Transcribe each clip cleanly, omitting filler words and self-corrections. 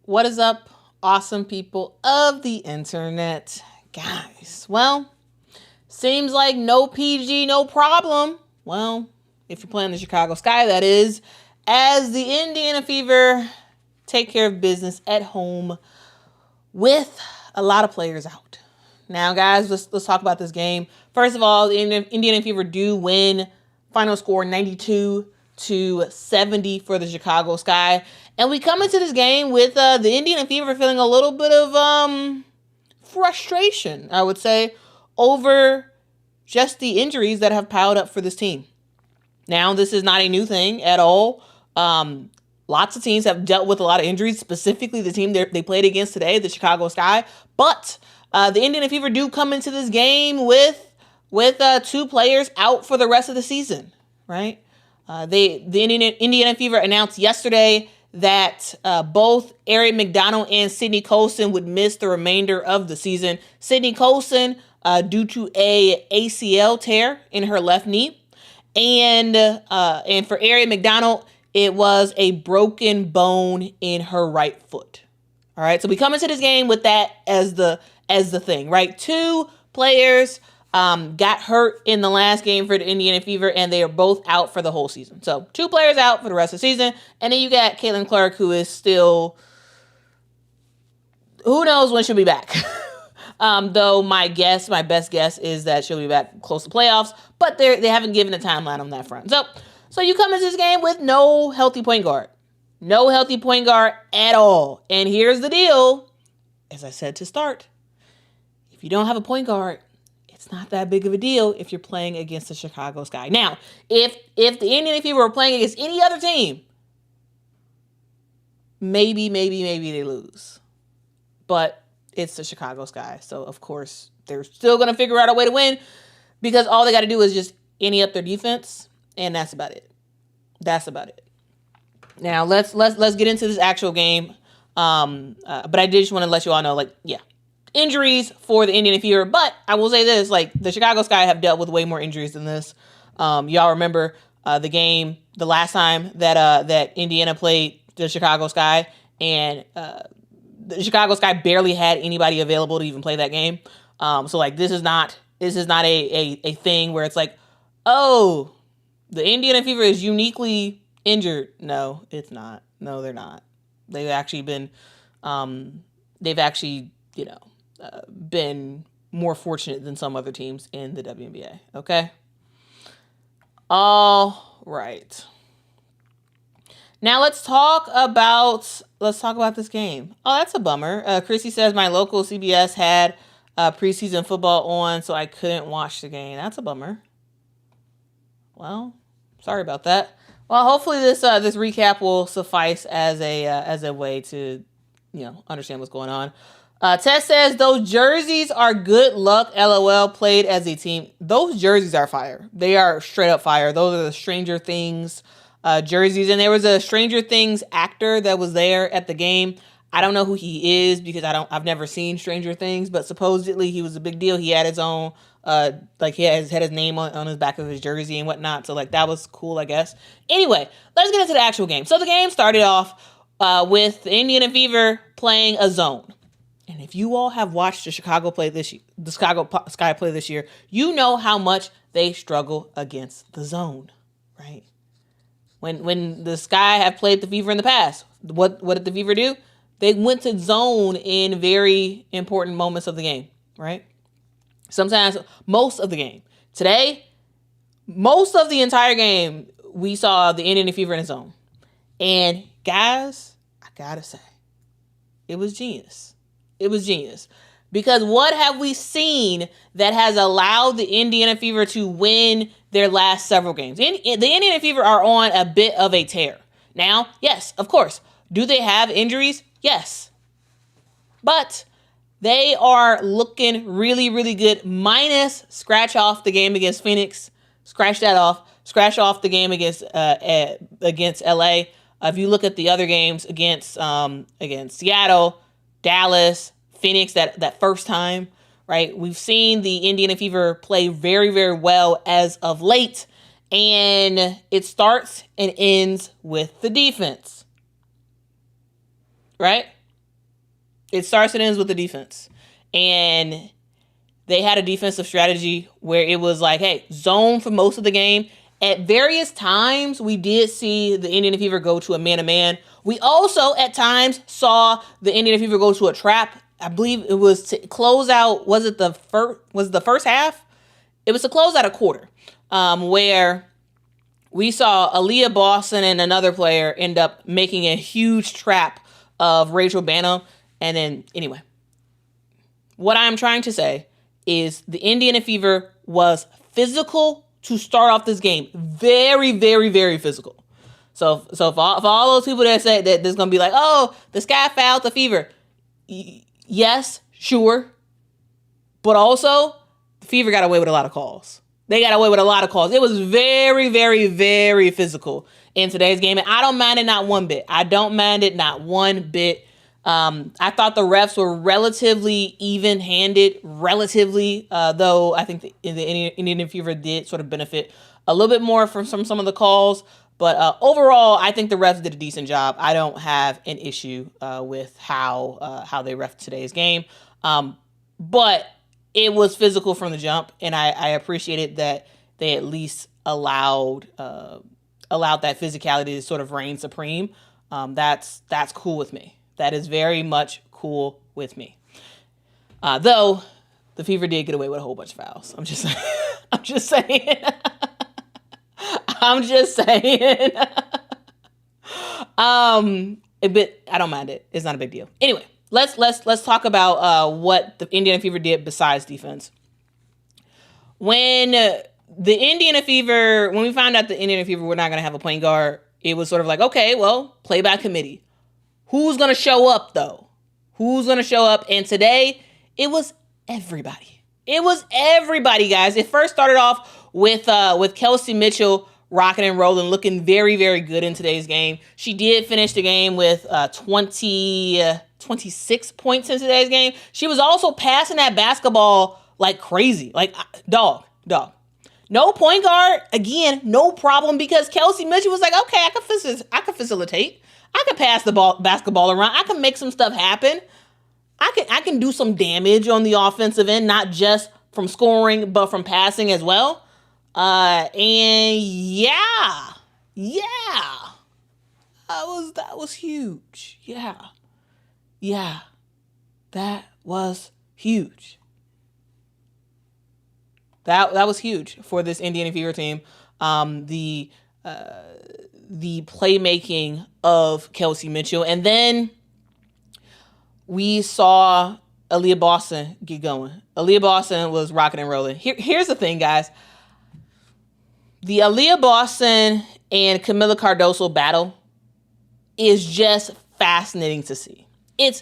What is up, awesome people of the internet? Guys, well, seems like no PG, no problem. Well, if you're playing the Chicago Sky, that is, as the Indiana Fever take care of business at home with a lot of players out. Now, guys, let's talk about this game. First of all, the Indiana Fever do win. Final score 92-70 for the Chicago Sky. And we come into this game with the Indiana Fever feeling a little bit of frustration, I would say, over just the injuries that have piled up for this team. Now, this is not a new thing at all. Lots of teams have dealt with a lot of injuries, specifically the team they played against today, the Chicago Sky. But the Indiana Fever do come into this game with two players out for the rest of the season, right? The Indiana Fever announced yesterday that both Eric McDonald and Sydney Colson would miss the remainder of the season. Sydney Colson, due to a ACL tear in her left knee, and for Eric McDonald, it was a broken bone in her right foot. All right, so we come into this game with that as the thing, right? Two players got hurt in the last game for the Indiana Fever, and they are both out for the whole season. So two players out for the rest of the season, and then you got Caitlin Clark, who is still, who knows when she'll be back. Though my best guess is that she'll be back close to playoffs, but they haven't given a timeline on that front. So you come into this game with no healthy point guard. No healthy point guard at all. And here's the deal, as I said to start, if you don't have a point guard, it's not that big of a deal if you're playing against the Chicago Sky. Now, if the Indiana Fever were playing against any other team, maybe they lose. But it's the Chicago Sky, so of course they're still going to figure out a way to win, because all they got to do is just ante up their defense, and that's about it. Now let's get into this actual game. But I did just want to let you all know, injuries for the Indiana Fever. But I will say this, the Chicago Sky have dealt with way more injuries than this. Y'all remember the last time that Indiana played the Chicago Sky, and the Chicago Sky barely had anybody available to even play that game. So this is not a thing where it's like, oh, the Indiana Fever is uniquely injured. No, it's not. No, they're not. They've actually been, been more fortunate than some other teams in the WNBA. Okay. All right. Now let's talk about this game. Oh, that's a bummer. Chrissy says my local CBS had preseason football on, so I couldn't watch the game. That's a bummer. Well, sorry about that. Well, hopefully this recap will suffice as a way to understand what's going on. Tess says those jerseys are good luck. LOL. Played as a team. Those jerseys are fire. They are straight up fire. Those are the Stranger Things jerseys, and there was a Stranger Things actor that was there at the game. I don't know who he is because I've never seen Stranger Things, but supposedly he was a big deal. He had his own he had his name on his back of his jersey and whatnot. So that was cool, I guess. Anyway, let's get into the actual game. So the game started off with the Indiana Fever playing a zone. And if you all have watched the Chicago Sky play this year, you know how much they struggle against the zone, right? When the Sky have played the Fever in the past, what did the Fever do? They went to zone in very important moments of the game, right? Sometimes most of the game. Today, most of the entire game, we saw the Indiana Fever in a zone. And guys, I gotta say, it was genius. It was genius. Because what have we seen that has allowed the Indiana Fever to win their last several games? The Indiana Fever are on a bit of a tear. Now, yes, of course. Do they have injuries? Yes. But they are looking really, really good. Minus scratch off the game against Phoenix. Scratch that off. Scratch off the game against LA. If you look at the other games against Seattle, Dallas, Phoenix, that first time, right? We've seen the Indiana Fever play very, very well as of late. And it starts and ends with the defense. Right? It starts and ends with the defense. And they had a defensive strategy where it was like, hey, zone for most of the game. At various times, we did see the Indiana Fever go to a man-to-man. We also, at times, saw the Indiana Fever go to a trap. I believe it was to close out, was it the first half? It was to close out a quarter, where we saw Aaliyah Boston and another player end up making a huge trap of Rachel Banham. And then, anyway, what I'm trying to say is the Indiana Fever was physical to start off this game. Very, very, very physical. So for all those people that say that there's going to be like, oh, the Sky fouled the Fever. Yes, sure. But also, the Fever got away with a lot of calls. They got away with a lot of calls. It was very, very, very physical in today's game. And I don't mind it not one bit. I don't mind it not one bit. I thought the refs were relatively even-handed, though I think the Indiana Fever did sort of benefit a little bit more from some of the calls. But overall, I think the refs did a decent job. I don't have an issue with how they ref today's game. But it was physical from the jump, and I appreciated that they at least allowed that physicality to sort of reign supreme. That's cool with me. That is very much cool with me. Though the Fever did get away with a whole bunch of fouls. I'm just saying. I'm just saying. But I don't mind it. It's not a big deal. Anyway, let's talk about what the Indiana Fever did besides defense. When we found out the Indiana Fever were not going to have a point guard, it was sort of like, okay, well, play by committee. Who's going to show up, though? Who's going to show up? And today, it was everybody. It was everybody, guys. It first started off with Kelsey Mitchell rocking and rolling, looking very, very good in today's game. She did finish the game with 26 points in today's game. She was also passing that basketball like crazy. Like, dog. No point guard, again, no problem, because Kelsey Mitchell was like, okay, I can facilitate. I can pass the basketball around. I can make some stuff happen. I can do some damage on the offensive end, not just from scoring, but from passing as well. And yeah, that was huge. Yeah, that was huge. That was huge for this Indiana Fever team. The playmaking of Kelsey Mitchell. And then we saw Aaliyah Boston get going. Aaliyah Boston was rocking and rolling. Here's the thing, guys. The Aaliyah Boston and Camila Cardoso battle is just fascinating to see. It's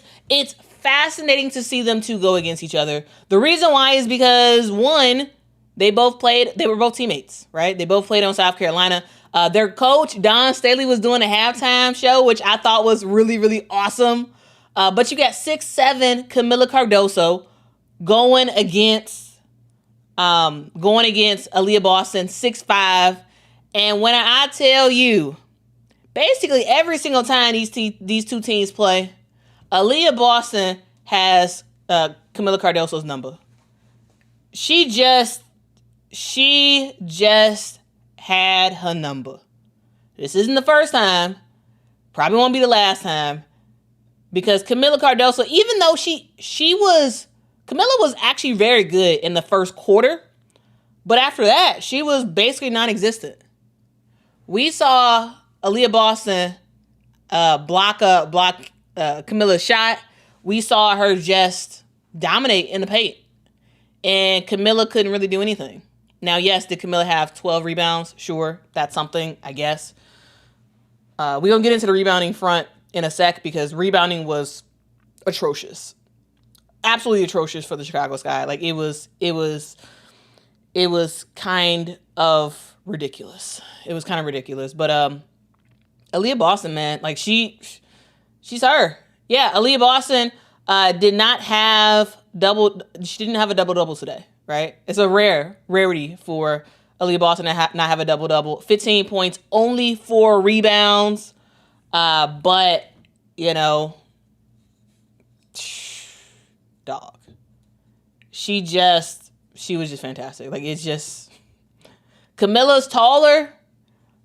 fascinating to see them two go against each other. The reason why is because, one, they were both teammates, right? They both played on South Carolina. Their coach, Don Staley, was doing a halftime show, which I thought was really, really awesome. But you got 6'7" Camila Cardoso going against Aaliyah Boston, 6'5". And when I tell you, basically every single time these two teams play, Aaliyah Boston has Camila Cardoso's number. She just had her number. This isn't the first time. Probably won't be the last time. Because Camila Cardoso, even though Camila was actually very good in the first quarter, but after that, she was basically non-existent. We saw Aaliyah Boston block Camila's shot. We saw her just dominate in the paint. And Camila couldn't really do anything. Now, yes, did Camila have 12 rebounds? Sure, that's something, I guess. We're going to get into the rebounding front in a sec, because rebounding was atrocious. Absolutely atrocious for the Chicago Sky. Like, it was kind of ridiculous. It was kind of ridiculous. But Aaliyah Boston, man, like, she's her. Yeah, Aaliyah Boston did not have she didn't have a double-double today, right? It's a rarity for Aaliyah Boston to not have a double-double. 15 points, only 4 rebounds. But, you know, dog. She was just fantastic. Like, it's just, Camilla's taller,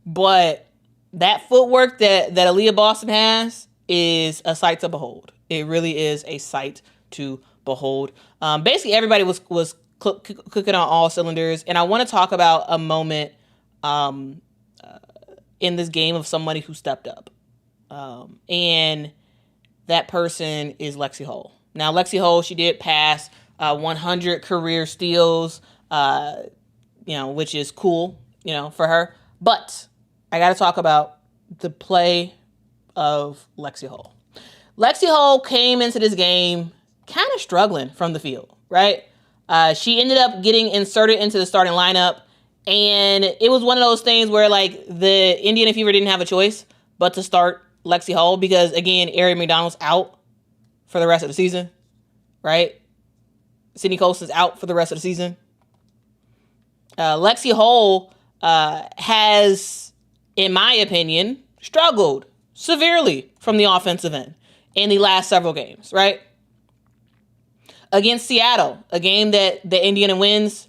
but that footwork that Aaliyah Boston has is a sight to behold. It really is a sight to behold. Basically, everybody was cooking on all cylinders. And I want to talk about a moment in this game of somebody who stepped up. And that person is Lexie Hull. Now, Lexie Hull, she did pass 100 career steals, which is cool, for her. But I got to talk about the play of Lexie Hull. Lexie Hull came into this game kind of struggling from the field, right? She ended up getting inserted into the starting lineup, and it was one of those things where, like, the Indiana Fever didn't have a choice but to start Lexie Hull because, again, Ari McDonald's out for the rest of the season, right? Sydney Colson's out for the rest of the season. Lexie Hull has, in my opinion, struggled severely from the offensive end in the last several games, right? Against Seattle, a game that the Indiana wins,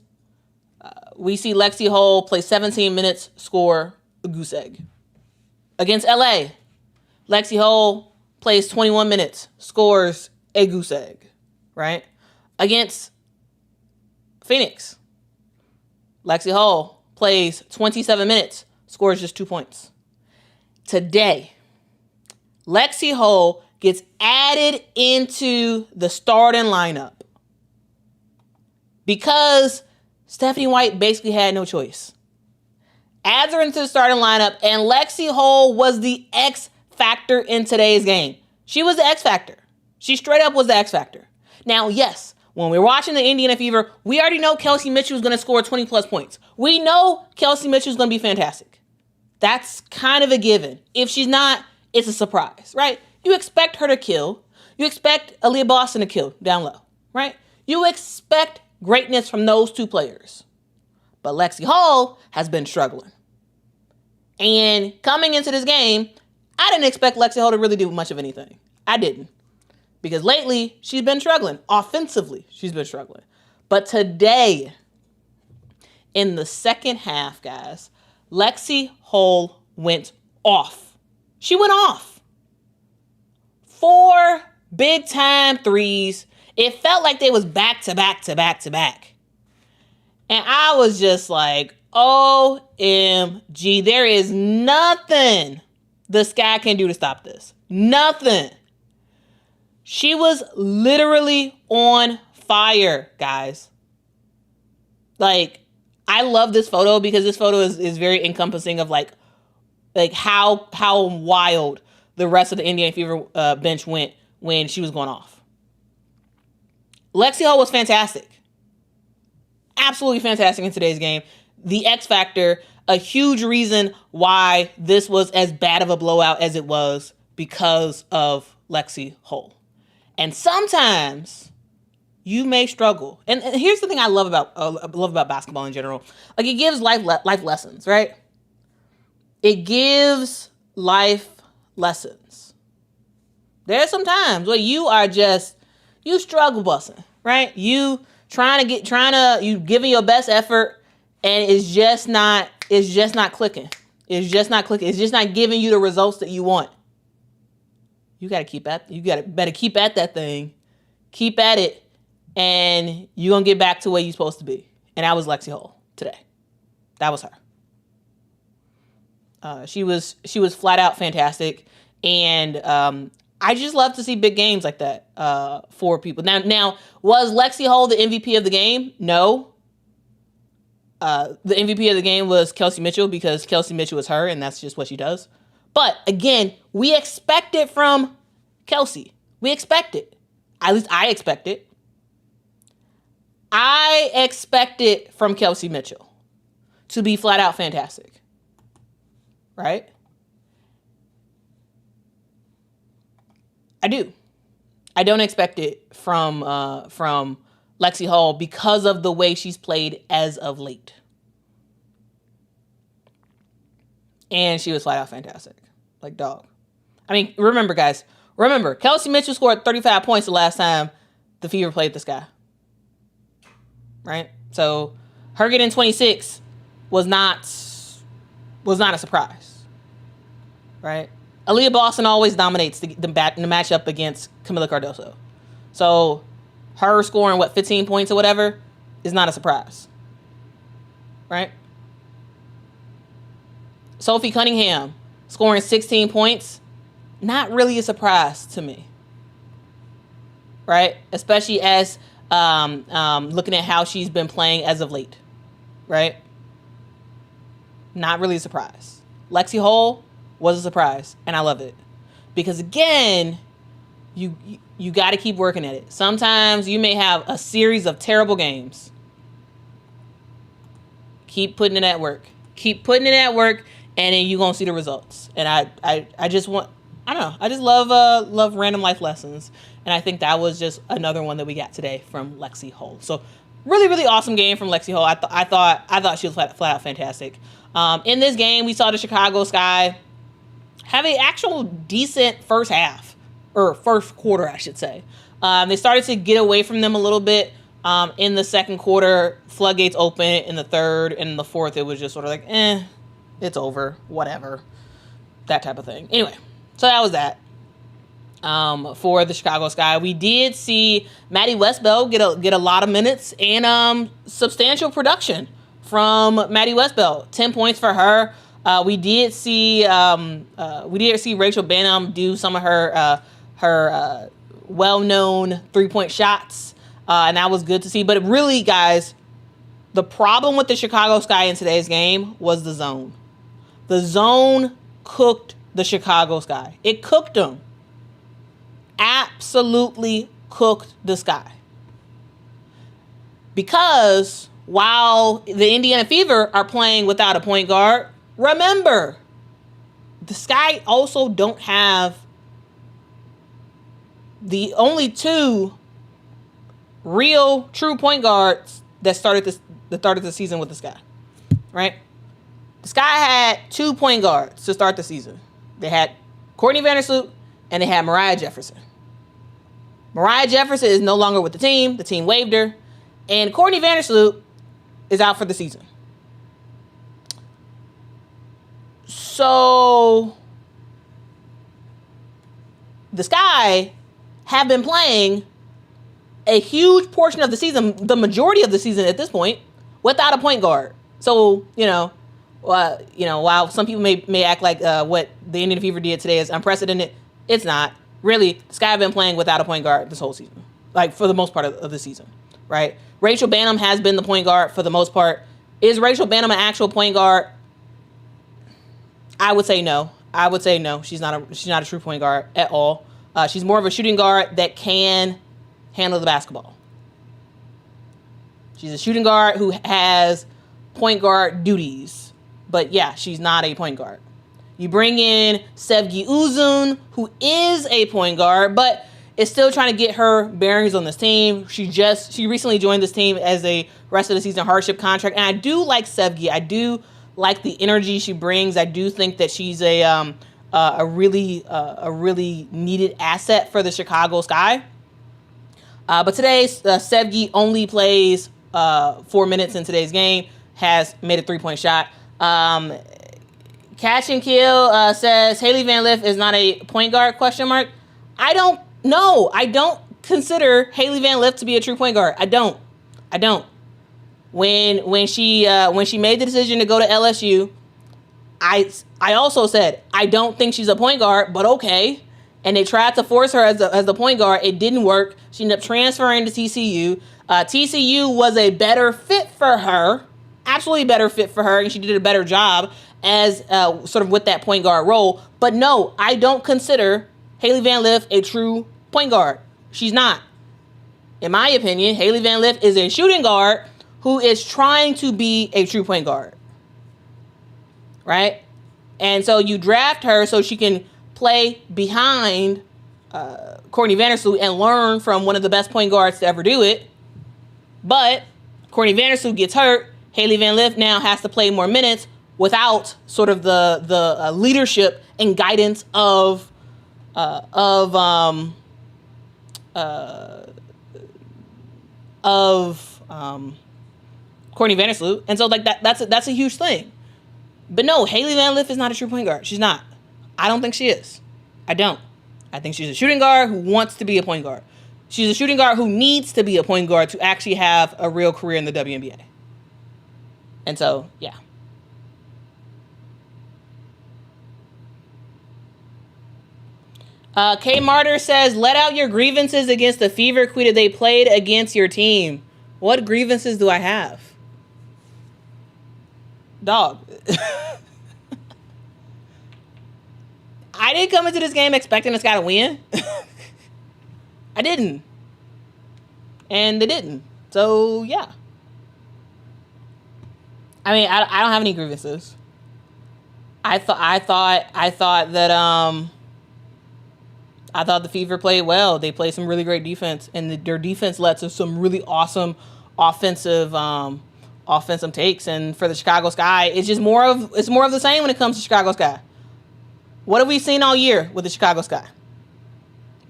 we see Lexie Hull play 17 minutes, score a goose egg. Against LA, Lexie Hull plays 21 minutes, scores a goose egg, right? Against Phoenix, Lexie Hull plays 27 minutes, scores just 2 points. Today, Lexie Hull gets added into the starting lineup because Stephanie White basically had no choice. Adds her into the starting lineup, and Lexie Hull was the X factor in today's game. She was the X factor. She straight up was the X factor. Now, yes, when we're watching the Indiana Fever, we already know Kelsey Mitchell is going to score 20 plus points. We know Kelsey Mitchell is going to be fantastic. That's kind of a given. If she's not, it's a surprise, right? You expect her to kill. You expect Aaliyah Boston to kill down low, right? You expect greatness from those two players. But Lexie Hull has been struggling. And coming into this game, I didn't expect Lexie Hull to really do much of anything. I didn't. Because lately, she's been struggling. Offensively, she's been struggling. But today, in the second half, guys, Lexie Hull went off. She went off. 4 big-time threes. It felt like they was back to back to back to back. And I was just like, OMG, there is nothing the Sky can do to stop this. Nothing. She was literally on fire, guys. Like, I love this photo because this photo is very encompassing of like how wild the rest of the Indiana Fever bench went when she was going off. Lexie Hull was fantastic. Absolutely fantastic in today's game. The X factor, a huge reason why this was as bad of a blowout as it was because of Lexie Hull. And sometimes you may struggle. And here's the thing I love about basketball in general. Like, it gives life lessons, right? It gives life lessons. There's some times where you struggle busting, right? You giving your best effort, and it's just not clicking. It's just not clicking. It's just not giving you the results that you want. You better keep at that thing. Keep at it, and you're going to get back to where you're supposed to be. And that was Lexie Hull today. That was her. She was flat out fantastic. And I just love to see big games like that for people. Now, was Lexie Hull the MVP of the game? No. The MVP of the game was Kelsey Mitchell because Kelsey Mitchell is her, and that's just what she does. But, again, we expect it from Kelsey. We expect it. At least I expect it. I expect it from Kelsey Mitchell to be flat out fantastic. Right? I do. I don't expect it from Lexie Hull because of the way she's played as of late. And she was flat out fantastic. Like, dog. I mean, remember, guys. Kelsey Mitchell scored 35 points the last time the Fever played this guy. Right? So her getting 26 was not a surprise. Right? Aaliyah Boston always dominates the matchup against Camila Cardoso. So her scoring, 15 points or whatever, is not a surprise. Right? Sophie Cunningham scoring 16 points, not really a surprise to me. Right? Especially as looking at how she's been playing as of late. Right? Not really a surprise. Lexie Hull was a surprise, and I love it. Because again, you got to keep working at it. Sometimes you may have a series of terrible games. Keep putting in that work. Keep putting in that work, and then you're going to see the results. And I just love random life lessons. And I think that was just another one that we got today from Lexie Hull. So really, really awesome game from Lexie Hull. I thought she was flat out fantastic. In this game, we saw the Chicago Sky have an actual decent first half, or first quarter, I should say. They started to get away from them a little bit in the second quarter. Floodgates open in the third, and in the fourth, it was just sort of like, it's over, whatever, that type of thing. Anyway, so that was that. For the Chicago Sky, we did see Maddie Westbell get a lot of minutes and substantial production from Maddie Westbell. 10 points for her. We did see Rachel Banham do some of her well-known 3-point shots, and that was good to see. But really, guys, the problem with the Chicago Sky in today's game was the zone. The zone cooked the Chicago Sky. It cooked them. Absolutely cooked the Sky. Because while the Indiana Fever are playing without a point guard, remember, the Sky also don't have the only two real true point guards that started the season with the Sky. Right? The Sky had 2 point guards to start the season. They had Courtney Vandersloot and they had Mariah Jefferson. Mariah Jefferson is no longer with the team. The team waived her. And Courtney Vandersloot is out for the season. So the Sky have been playing a huge portion of the season, the majority of the season at this point, without a point guard. So, while some people may act like what the Indiana Fever did today is unprecedented, it's not. Really, the Sky have been playing without a point guard this whole season, like for the most part of the season, right? Rachel Banham has been the point guard for the most part. Is Rachel Banham an actual point guard? I would say no. She's not a true point guard at all. She's more of a shooting guard that can handle the basketball. She's a shooting guard who has point guard duties. But yeah, she's not a point guard. You bring in Sevgi Uzun, who is a point guard, but is still trying to get her bearings on this team. She recently joined this team as a rest of the season hardship contract. And I do like Sevgi. I do like the energy she brings. I do think that she's a really needed asset for the Chicago Sky. But today, Sevgi only plays 4 minutes in today's game, has made a 3-point shot. Catch and Kill says, Haley Van Lith is not a point guard, ? I don't know. I don't consider Haley Van Lith to be a true point guard. I don't. When she made the decision to go to LSU, I also said, I don't think she's a point guard, but okay. And they tried to force her as the point guard. It didn't work. She ended up transferring to TCU. TCU was a better fit for her. Absolutely better fit for her. And she did a better job as sort of with that point guard role. But no, I don't consider Haley Van Lith a true point guard. She's not. In my opinion, Haley Van Lith is a shooting guard who is trying to be a true point guard. Right? And so you draft her so she can play behind Courtney Vandersloot and learn from one of the best point guards to ever do it. But Courtney Vandersloot gets hurt. Haley Van Lith now has to play more minutes without sort of the leadership and guidance of of Courtney Vandersloot. And so, like, that's a huge thing. But no, Haley Van Lith is not a true point guard. She's not. I don't think she is. I don't. I think she's a shooting guard who wants to be a point guard. She's a shooting guard who needs to be a point guard to actually have a real career in the WNBA. And so, yeah. Kay Martyr says, let out your grievances against the Fever, Quita. They played against your team. What grievances do I have? Dog. I didn't come into this game expecting us got to win. I didn't. And they didn't. So, yeah. I mean, I don't have any grievances. I thought the Fever played well. They played some really great defense, and their defense led to some really awesome offensive takes. And for the Chicago Sky, it's just more of the same when it comes to Chicago Sky. What have we seen all year with the Chicago Sky?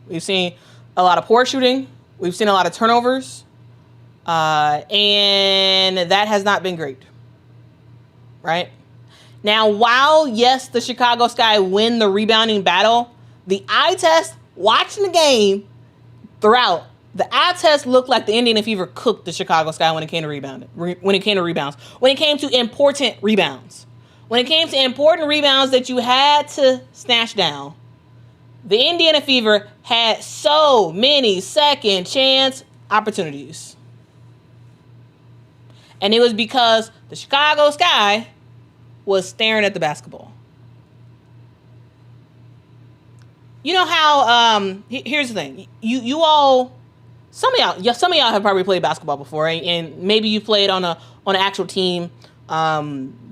We've seen a lot of poor shooting. We've seen a lot of turnovers, and that has not been great. Right? Now, while, yes, the Chicago Sky win the rebounding battle, the eye test, watching the game throughout, the eye test looked like the Indiana Fever cooked the Chicago Sky when it came to rebounds. When it came to important rebounds. When it came to important rebounds that you had to snatch down, the Indiana Fever had so many second chance opportunities. And it was because the Chicago Sky was staring at the basketball. You know how, here's the thing. You all, some of y'all have probably played basketball before, and maybe you played on an actual team.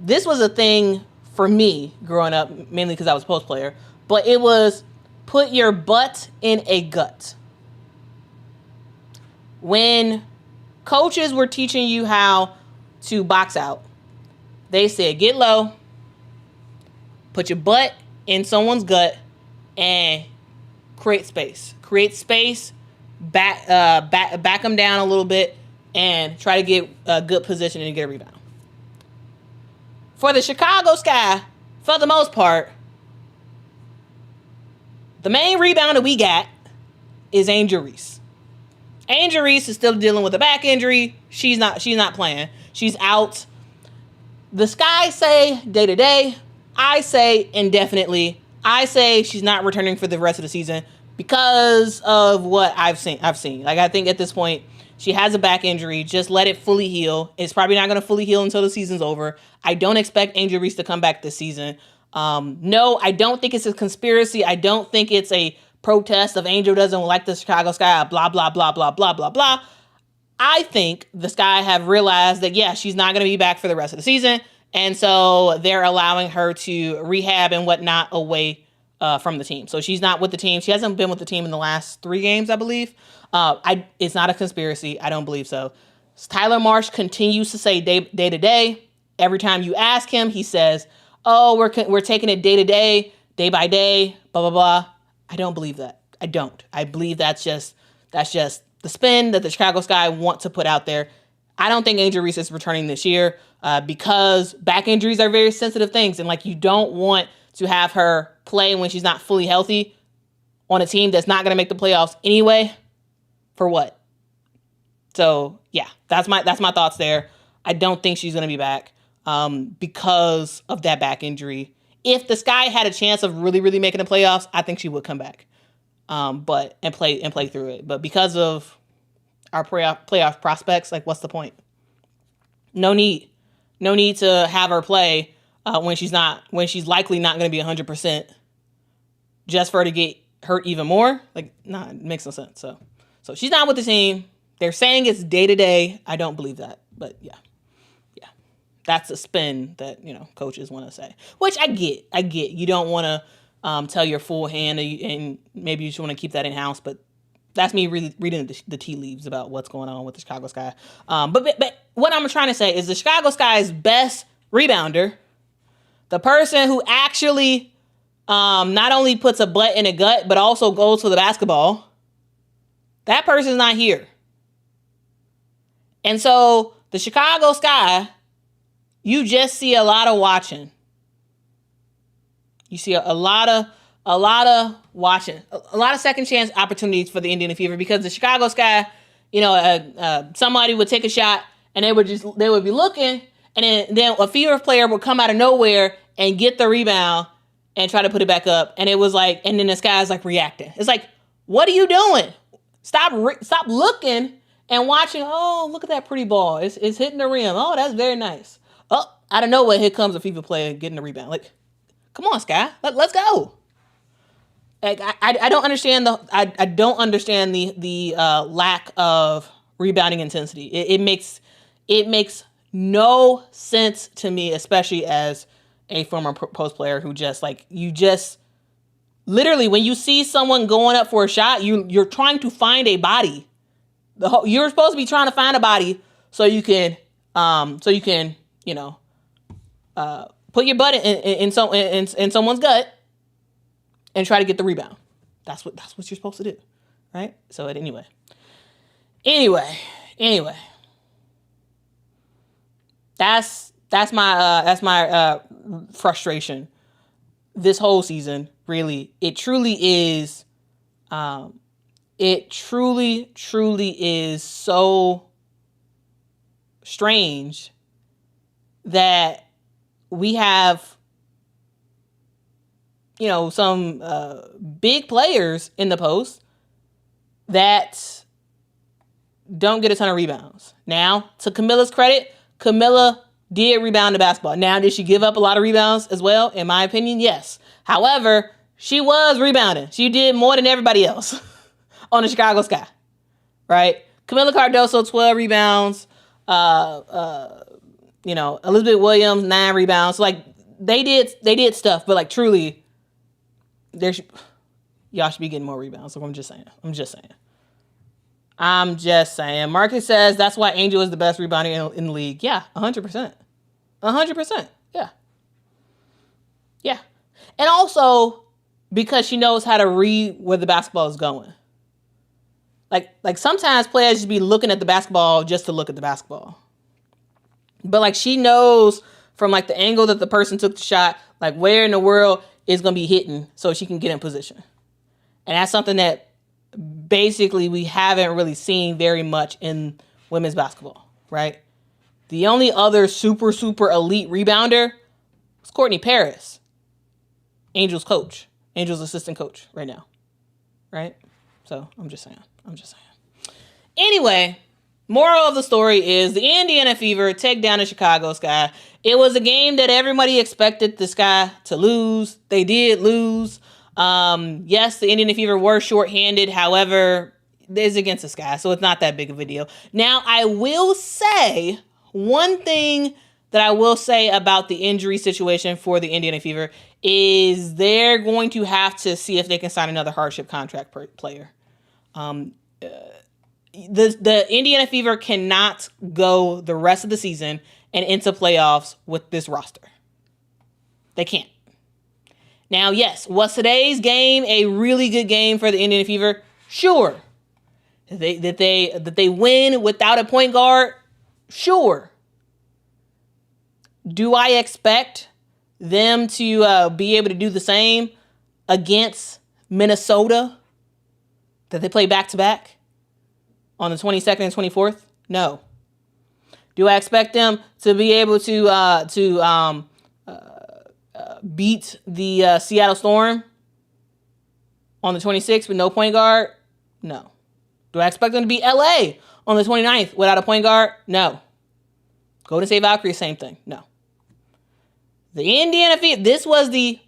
This was a thing for me growing up, mainly because I was a post player, but it was put your butt in a gut. When coaches were teaching you how to box out, they said, get low, put your butt in someone's gut, and create space. Create space, back them down a little bit, and try to get a good position and get a rebound. For the Chicago Sky, for the most part, the main rebounder we got is Angel Reese. Angel Reese is still dealing with a back injury. She's not playing. She's out. The Sky say day to day. I say indefinitely. I say she's not returning for the rest of the season because of what I've seen. Like, I think at this point, she has a back injury. Just let it fully heal. It's probably not going to fully heal until the season's over. I don't expect Angel Reese to come back this season. No, I don't think it's a conspiracy. I don't think it's a protest of Angel doesn't like the Chicago Sky, blah, blah, blah, blah, blah, blah, blah. I think the Sky have realized that, yeah, she's not going to be back for the rest of the season. And so they're allowing her to rehab and whatnot away from the team. So she's not with the team. She hasn't been with the team in the last 3 games, I believe. It's not a conspiracy. I don't believe so. Tyler Marsh continues to say day to day. Every time you ask him, he says, oh, we're taking it day to day, day by day, blah, blah, blah. I don't believe that. I don't. I believe that's just the spin that the Chicago Sky want to put out there. I don't think Angel Reese is returning this year because back injuries are very sensitive things. And, like, you don't want to have her play when she's not fully healthy on a team that's not going to make the playoffs anyway. For what? So, yeah, that's my thoughts there. I don't think she's going to be back because of that back injury. If the Sky had a chance of really, really making the playoffs, I think she would come back. But play through it. But because of our playoff prospects, like, what's the point? No need to have her play when she's likely not going to be 100%, just for her to get hurt even more. Like, nah, it makes no sense. So she's not with the team. They're saying it's day to day. I don't believe that, but yeah, that's a spin that coaches want to say, which I get. You don't want to tell your full hand, and maybe you just want to keep that in house. But that's me reading the tea leaves about what's going on with the Chicago Sky. But what I'm trying to say is the Chicago Sky's best rebounder, the person who actually not only puts a butt in a gut, but also goes for the basketball, that person's not here. And so the Chicago Sky, you just see a lot of watching. You see a lot of watching, a lot of second chance opportunities for the Indiana Fever, because the Chicago Sky, somebody would take a shot and they would be looking, and then a Fever player would come out of nowhere and get the rebound and try to put it back up. And it was like, and then the Sky's like reacting. It's like, what are you doing? Stop looking and watching. Oh, look at that pretty ball. It's hitting the rim. Oh, that's very nice. Oh, out of nowhere, here comes a Fever player getting the rebound. Like, come on, Sky. Let's go. Like, I don't understand I don't understand the lack of rebounding intensity. It makes no sense to me, especially as a former post player who literally, when you see someone going up for a shot, you're trying to find a body. You're supposed to be trying to find a body so you can put your butt in someone's gut and try to get the rebound. That's what you're supposed to do, right? So anyway. That's my frustration this whole season. Really, it truly is. It truly is so strange that we have, some big players in the post that don't get a ton of rebounds. Now, to Camilla's credit, Camilla did rebound the basketball. Now, did she give up a lot of rebounds as well? In my opinion, yes. However, she was rebounding. She did more than everybody else on the Chicago Sky, right? Camilla Cardoso, 12 rebounds. Elizabeth Williams, 9 rebounds. So, like, they did stuff, but, like, truly, y'all should be getting more rebounds. So I'm just saying. Marcus says that's why Angel is the best rebounder in the league. Yeah, 100%. 100%. Yeah. And also because she knows how to read where the basketball is going. Like sometimes players just be looking at the basketball just to look at the basketball. But like she knows from like the angle that the person took the shot, like where in the world is going to be hitting so she can get in position. And that's something that basically we haven't really seen very much in women's basketball, right? The only other super elite rebounder was Courtney Paris, Angel's assistant coach right now, right? So I'm just saying. Anyway, moral of the story is the Indiana Fever take down the Chicago Sky. It was a game that everybody expected the Sky to lose. They did lose. Yes, the Indiana Fever were shorthanded. However, it's against the Sky, so it's not that big of a deal. Now, I will say one thing that I will say about the injury situation for the Indiana Fever is they're going to have to see if they can sign another hardship contract player. The Indiana Fever cannot go the rest of the season and into playoffs with this roster. They can't. Now, yes, was today's game a really good game for the Indiana Fever? Sure. That they win without a point guard? Sure. Do I expect them to be able to do the same against Minnesota that they play back-to-back on the 22nd and 24th? No. Do I expect them to be able to beat the Seattle Storm on the 26th with no point guard? No. Do I expect them to beat LA on the 29th without a point guard? No. Golden State Valkyrie, same thing. No. The Indiana Fever, this was the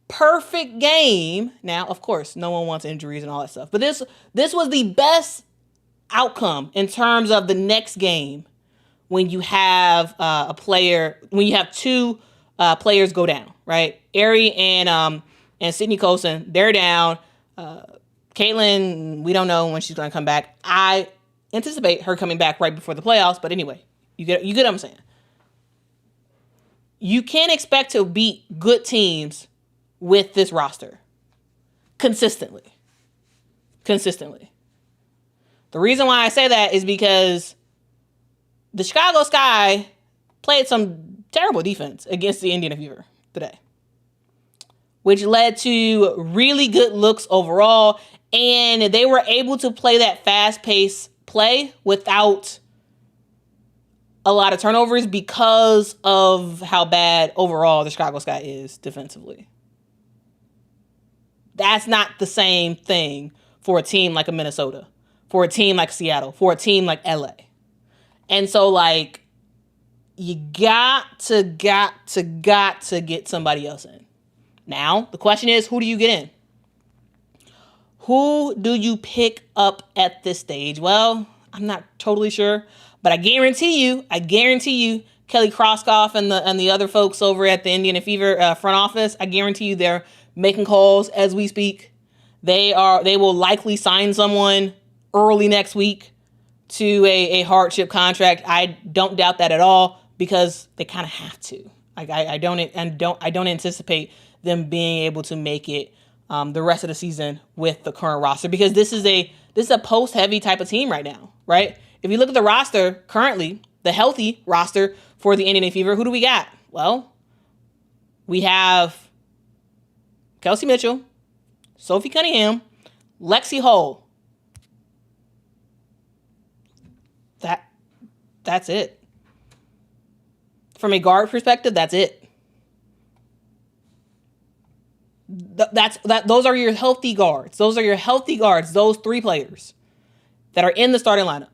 perfect game. Now, of course, no one wants injuries and all that stuff, but this was the best outcome in terms of the next game when you have two players go down, right? Ari and Sydney Colson, they're down. Caitlin, we don't know when she's going to come back. I anticipate her coming back right before the playoffs, but anyway, you get what I'm saying. You can't expect to beat good teams with this roster consistently. The reason why I say that is because the Chicago Sky played some terrible defense against the Indiana Fever today, which led to really good looks overall. And they were able to play that fast-paced play without a lot of turnovers because of how bad overall the Chicago Sky is defensively. That's not the same thing for a team like a Minnesota, for a team like Seattle, for a team like LA. And so, like, you got to get somebody else in. Now, the question is, who do you get in? Who do you pick up at this stage? Well, I'm not totally sure, but I guarantee you, Kelly Kroskoff and the other folks over at the Indiana Fever front office, I guarantee you they're making calls as we speak. They will likely sign someone early next week to a hardship contract. I don't doubt that at all because they kind of have to. Like I don't anticipate them being able to make it the rest of the season with the current roster because this is a post heavy type of team right now, right? If you look at the roster currently, the healthy roster for the Indiana Fever, who do we got? Well, we have Kelsey Mitchell, Sophie Cunningham, Lexie Hull. That's it. From a guard perspective, that's it. Those are your healthy guards. Those three players that are in the starting lineup.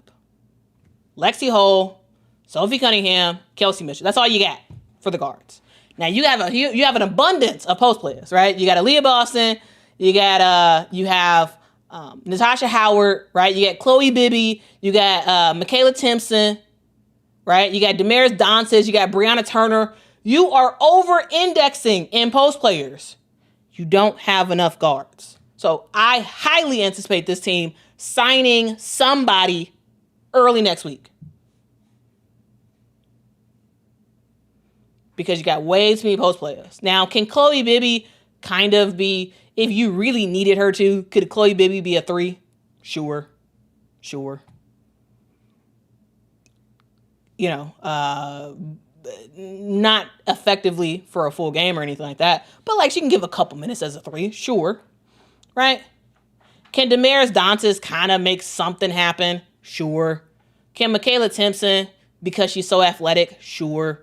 Lexie Hull, Sophie Cunningham, Kelsey Mitchell. That's all you got for the guards. Now you have an abundance of post players, right? You got Aaliyah Boston, you have Natasha Howard, right? You got Chloe Bibby, you got Michaela Timpson, right? You got Damaris Doncic, you got Brianna Turner. You are over-indexing in post players. You don't have enough guards. So I highly anticipate this team signing somebody early next week. Because you got way too many post players. Now, can Chloe Bibby kind of be, if you really needed her to, could Chloe Bibby be a 3? Sure. You know, not effectively for a full game or anything like that, but like she can give a couple minutes as a 3, sure, right? Can Damaris Doncic kind of make something happen? Sure. Can Michaela Timpson, because she's so athletic? Sure.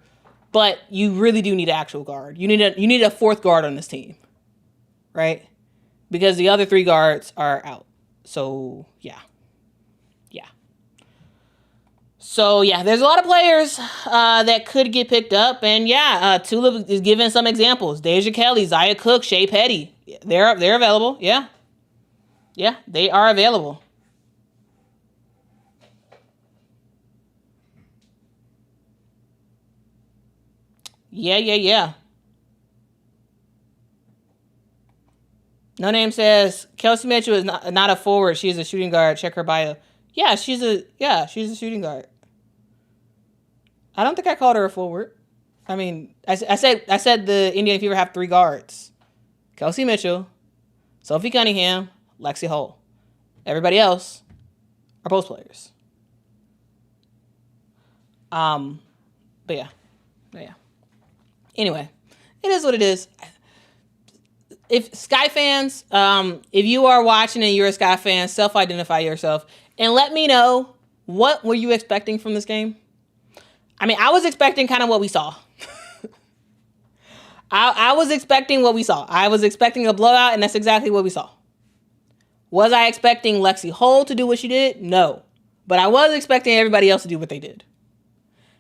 But you really do need an actual guard. You need a fourth guard on this team, right? Because the other 3 guards are out. So yeah. So, yeah, there's a lot of players that could get picked up. And, Tulip is giving some examples. Deja Kelly, Zaya Cook, Shea Petty. They're available. Yeah, they are available. Yeah. No Name says, Kelsey Mitchell is not a forward. She's a shooting guard. Check her bio. Yeah, she's a shooting guard. I don't think I called her a forward. I mean, I said the Indiana Fever have 3 guards. Kelsey Mitchell, Sophie Cunningham, Lexie Hull. Everybody else are post players. But yeah. Anyway, it is what it is. If Sky fans, if you are watching and you're a Sky fan, self-identify yourself and let me know, what were you expecting from this game? I mean, I was expecting kind of what we saw. I was expecting what we saw. I was expecting a blowout, and that's exactly what we saw. Was I expecting Lexie Hull to do what she did? No. But I was expecting everybody else to do what they did.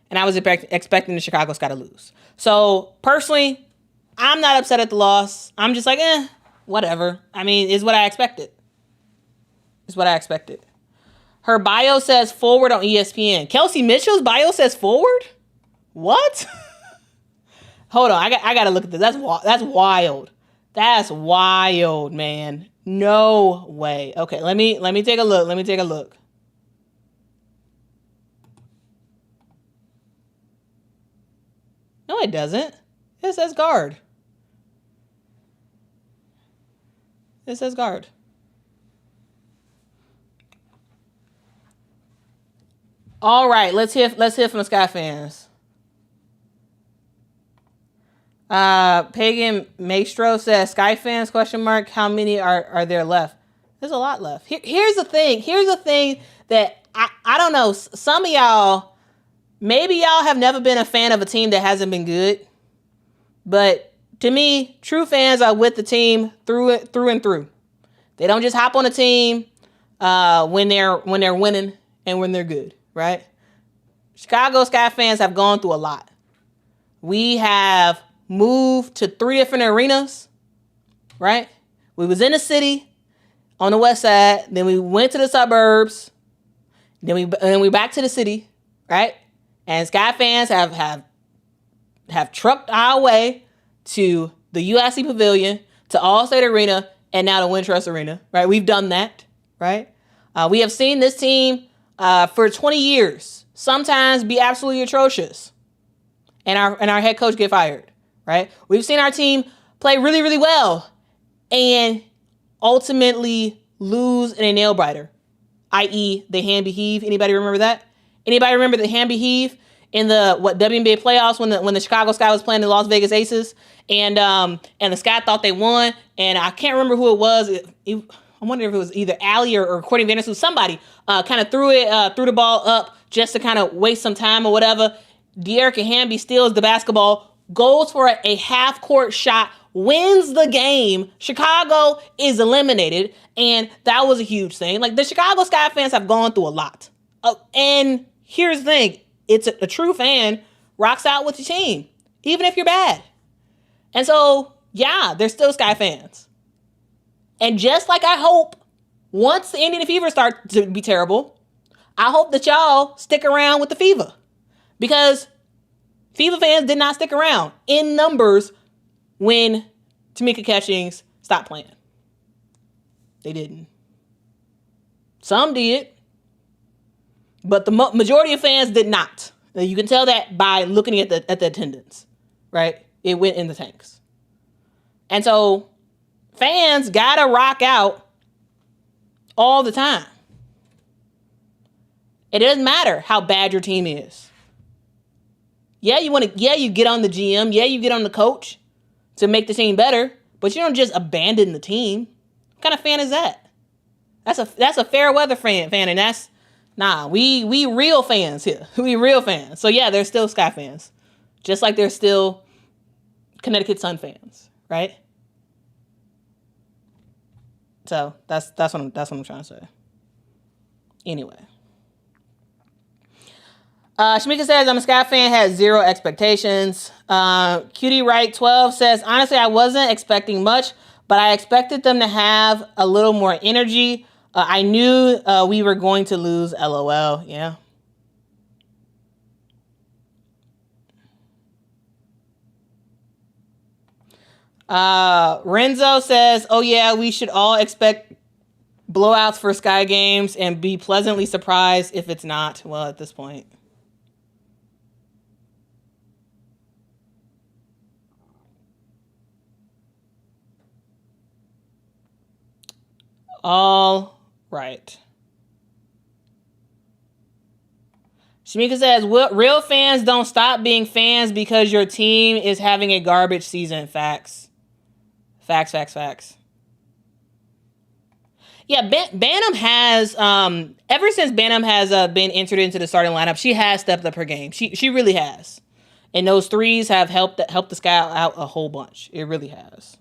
And I was expecting the Chicago Sky to lose. So, personally, I'm not upset at the loss. I'm just like, whatever. I mean, it's what I expected. Her bio says forward on ESPN. Kelsey Mitchell's bio says forward? What? Hold on, I gotta look at this. That's wild. That's wild, man. No way. Okay, let me take a look. No, it doesn't. It says guard. All right, let's hear from the Sky fans. Pagan Maestro says, Sky fans, question mark, how many are there left? There's a lot left. Here's the thing. Here's the thing that I don't know. Some of y'all, maybe y'all have never been a fan of a team that hasn't been good. But to me, true fans are with the team through and through. They don't just hop on a team when they're winning and when they're good, right? Chicago Sky fans have gone through a lot. We have moved to 3 different arenas, right? We was in the city on the west side, then we went to the suburbs, then we back to the city, right? And Sky fans have trucked our way to the UIC Pavilion, to Allstate Arena, and now to Wintrust Arena, right? We've done that, right? We have seen this team for 20 years sometimes be absolutely atrocious, and our head coach get fired, right? We've seen our team play really, really well and ultimately lose in a nail biter, i.e. the Hamby Heave. Anybody remember that? Anybody remember the Hamby Heave in the WNBA playoffs when the Chicago Sky was playing the Las Vegas Aces and the Sky thought they won, and I can't remember who it was. I wonder if it was either Allie or Courtney Vandersloot. Somebody kind of threw the ball up just to kind of waste some time or whatever. De'Erica Hamby steals the basketball, goes for a half-court shot, wins the game. Chicago is eliminated, and that was a huge thing. Like, the Chicago Sky fans have gone through a lot. And here's the thing. It's a true fan rocks out with the team, even if you're bad. And so, yeah, they're still Sky fans. And just like I hope, once the Indiana Fever start to be terrible, I hope that y'all stick around with the Fever. Because Fever fans did not stick around in numbers when Tamika Catchings stopped playing. They didn't. Some did. But the majority of fans did not. Now, you can tell that by looking at the attendance, right? It went in the tanks. And so fans gotta rock out all the time. It doesn't matter how bad your team is. Yeah, you get on the GM. Yeah, you get on the coach to make the team better, but you don't just abandon the team. What kind of fan is that? That's a fair weather fan, and that's we real fans here. We real fans. So yeah, they're still Sky fans, just like they're still Connecticut Sun fans, right? So that's what I'm trying to say. Anyway. Shamika says, I'm a Sky fan, has 0 expectations. Cutie Wright 12 says, honestly, I wasn't expecting much, but I expected them to have a little more energy. I knew we were going to lose, LOL. Yeah. Renzo says, oh yeah, we should all expect blowouts for Sky games and be pleasantly surprised if it's not. Well, at this point. All right. Shamika says, real fans don't stop being fans because your team is having a garbage season. Facts. Facts. Yeah, Banham has, ever since Banham has been entered into the starting lineup, she has stepped up her game. She really has. And those threes have helped the Sky out a whole bunch. It really has.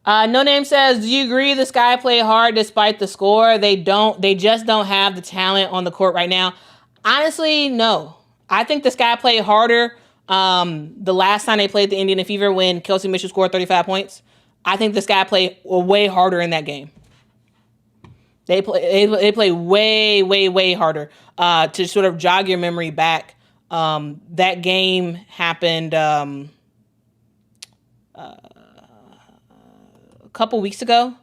No Name says, do you agree the Sky play hard despite the score? They just don't have the talent on the court right now. Honestly, no. I think the Sky played harder the last time they played the Indiana Fever when Kelsey Mitchell scored 35 points. I think the Sky played way harder in that game. They play way harder. To sort of jog your memory back, that game happened a couple weeks ago.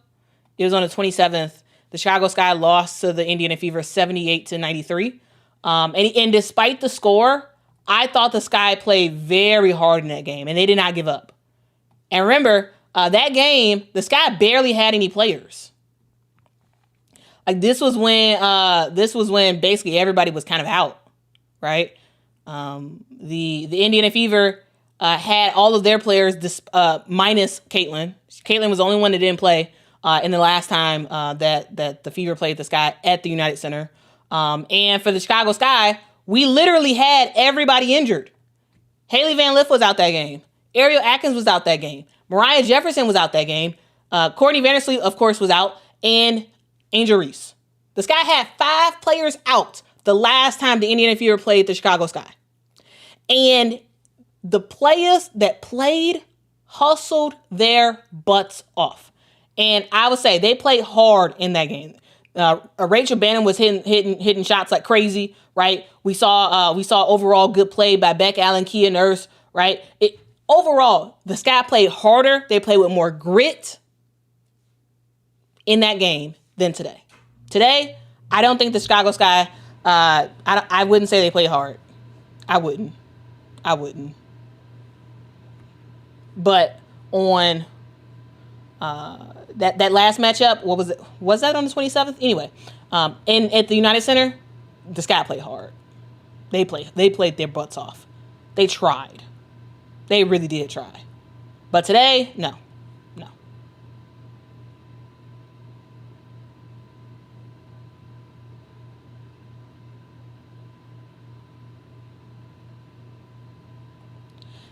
It was on the 27th. The Chicago Sky lost to the Indiana Fever 78-93. And despite the score, I thought the Sky played very hard in that game, and they did not give up. And remember, That game, the Sky barely had any players. Like this was when basically everybody was kind of out, right? The Indiana Fever had all of their players minus Caitlin. Caitlin was the only one that didn't play in the last time that the Fever played the Sky at the United Center. And for the Chicago Sky, we literally had everybody injured. Haley Van Lith was out that game. Ariel Atkins was out that game. Mariah Jefferson was out that game. Courtney Vandersleeve, of course, was out. And Angel Reese. The Sky had 5 players out the last time the Indiana Fever played the Chicago Sky. And the players that played hustled their butts off. And I would say they played hard in that game. Rachel Bannon was hitting shots like crazy, right? We saw overall good play by Beck Allen, Kia Nurse, right? Overall, the Sky played harder. They played with more grit in that game than today. Today, I don't think the Chicago Sky, I wouldn't say they played hard. I wouldn't. But on that last matchup, what was it? Was that on the 27th? Anyway, at the United Center, the Sky played hard. They played their butts off. They tried. They really did try. But today, no.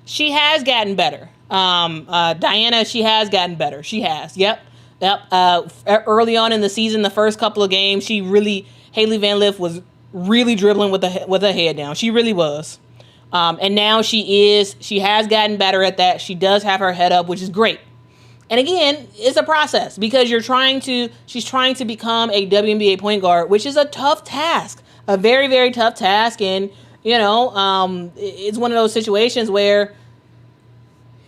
She has gotten better. Diana, she has gotten better. She has. Yep. Early on in the season, the first couple of games, Haley Van Lith was really dribbling with her head down. She really was. And now she has gotten better at that. She does have her head up, which is great. And again, it's a process because she's trying to become a WNBA point guard, which is a tough task, a very, very tough task. And, it's one of those situations where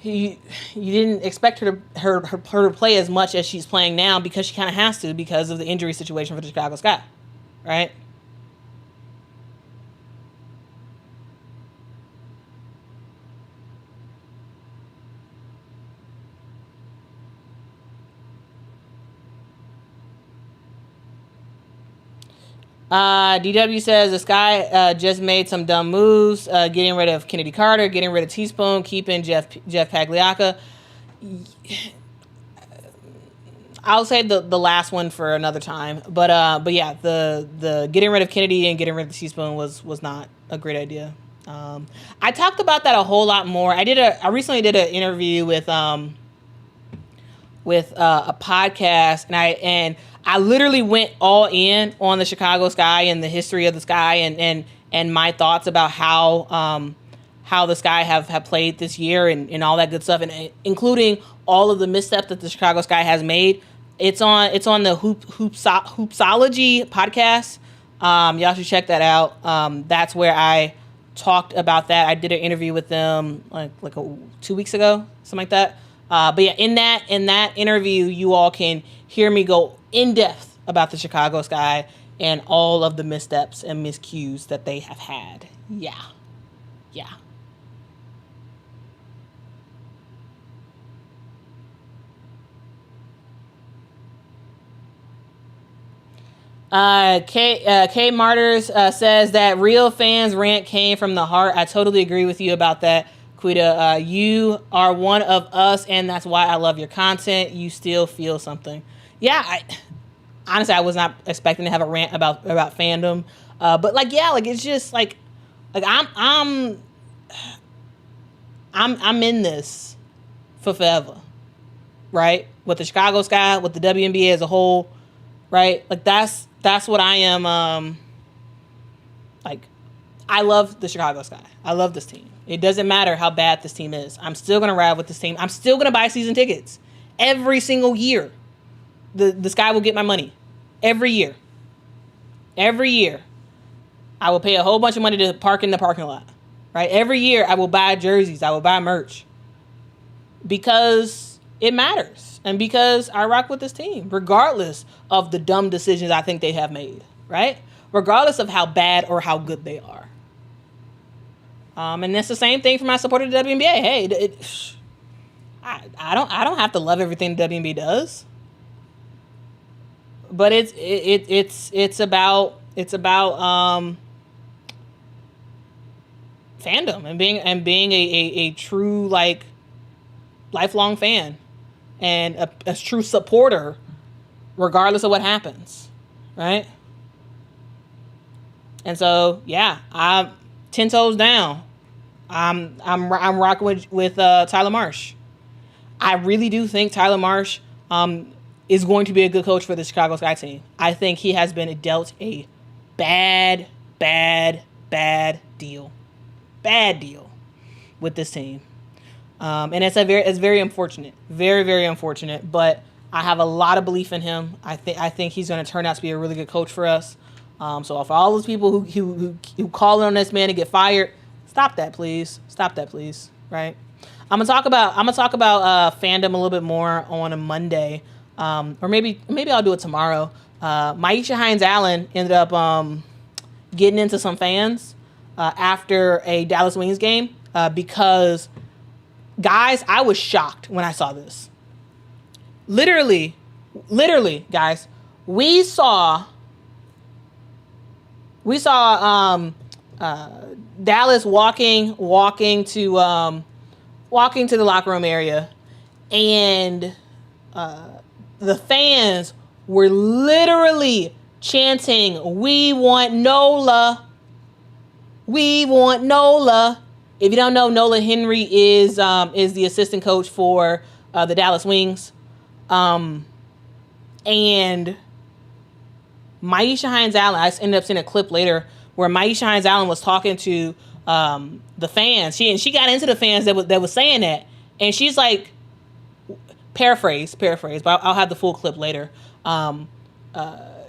you didn't expect her to play as much as she's playing now because she kind of has to because of the injury situation for the Chicago Sky, right? DW says the Sky just made some dumb moves, getting rid of Kennedy Carter, getting rid of Teaspoon, keeping Jeff Pagliacca. I'll say the last one for another time, but yeah, the getting rid of Kennedy and getting rid of Teaspoon was not a great idea. I talked about that a whole lot more. I recently did an interview with a podcast, and I literally went all in on the Chicago Sky and the history of the Sky and my thoughts about how the Sky have played this year and all that good stuff, and including all of the missteps that the Chicago Sky has made. It's on the Hoopsology podcast. Y'all should check that out. That's where I talked about that. I did an interview with them like 2 weeks ago, something like that. But yeah, in that interview, you all can hear me go in depth about the Chicago Sky and all of the missteps and miscues that they have had. Yeah. K Martyrs says that real fans rant came from the heart. I totally agree with you about that, Quita. You are one of us, and that's why I love your content. You still feel something. Yeah, honestly, I was not expecting to have a rant about fandom, but it's just like I'm in this for forever, right? With the Chicago Sky, with the WNBA as a whole, right? Like that's what I am. I love the Chicago Sky. I love this team. It doesn't matter how bad this team is. I'm still gonna ride with this team. I'm still gonna buy season tickets every single year. The Sky will get my money every year. Every year, I will pay a whole bunch of money to park in the parking lot. Right? Every year, I will buy jerseys. I will buy merch because it matters and because I rock with this team, regardless of the dumb decisions I think they have made. Right? Regardless of how bad or how good they are. And that's the same thing for my support of the WNBA. Hey, I don't have to love everything WNBA does, but it's about fandom and being a true like lifelong fan and a true supporter regardless of what happens, right? And so yeah, I'm 10 toes down. I'm rocking with Tyler Marsh. I really do think Tyler Marsh is going to be a good coach for the Chicago Sky team. I think he has been dealt a bad, bad, bad deal. Bad deal with this team. And it's very unfortunate. Very, very unfortunate. But I have a lot of belief in him. I think he's going to turn out to be a really good coach for us. So for all those people who call on this man to get fired, stop that, please. Stop that, please. Right? I'm gonna talk about fandom a little bit more on a Monday, or maybe I'll do it tomorrow. Myisha Hines-Allen ended up getting into some fans after a Dallas Wings game because, guys, I was shocked when I saw this. Literally, guys, we saw Dallas walking to the locker room area, and the fans were literally chanting, "We want Nola. We want Nola." If you don't know, Nola Henry is the assistant coach for the Dallas Wings. And Myisha Hines-Allen, I ended up seeing a clip later where Myisha Hines-Allen was talking to the fans. She got into the fans that was saying that, and she's like, paraphrase, but I'll have the full clip later.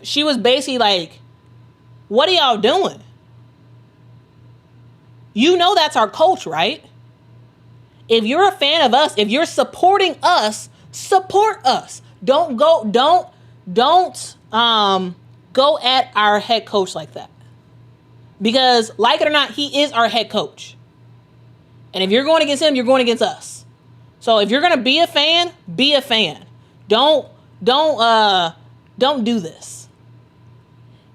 She was basically like, "What are y'all doing? You know that's our coach, right? If you're a fan of us, if you're supporting us, support us. Don't go at our head coach like that. Because, like it or not, he is our head coach. And if you're going against him, you're going against us. So if you're gonna be a fan, be a fan. Don't do this."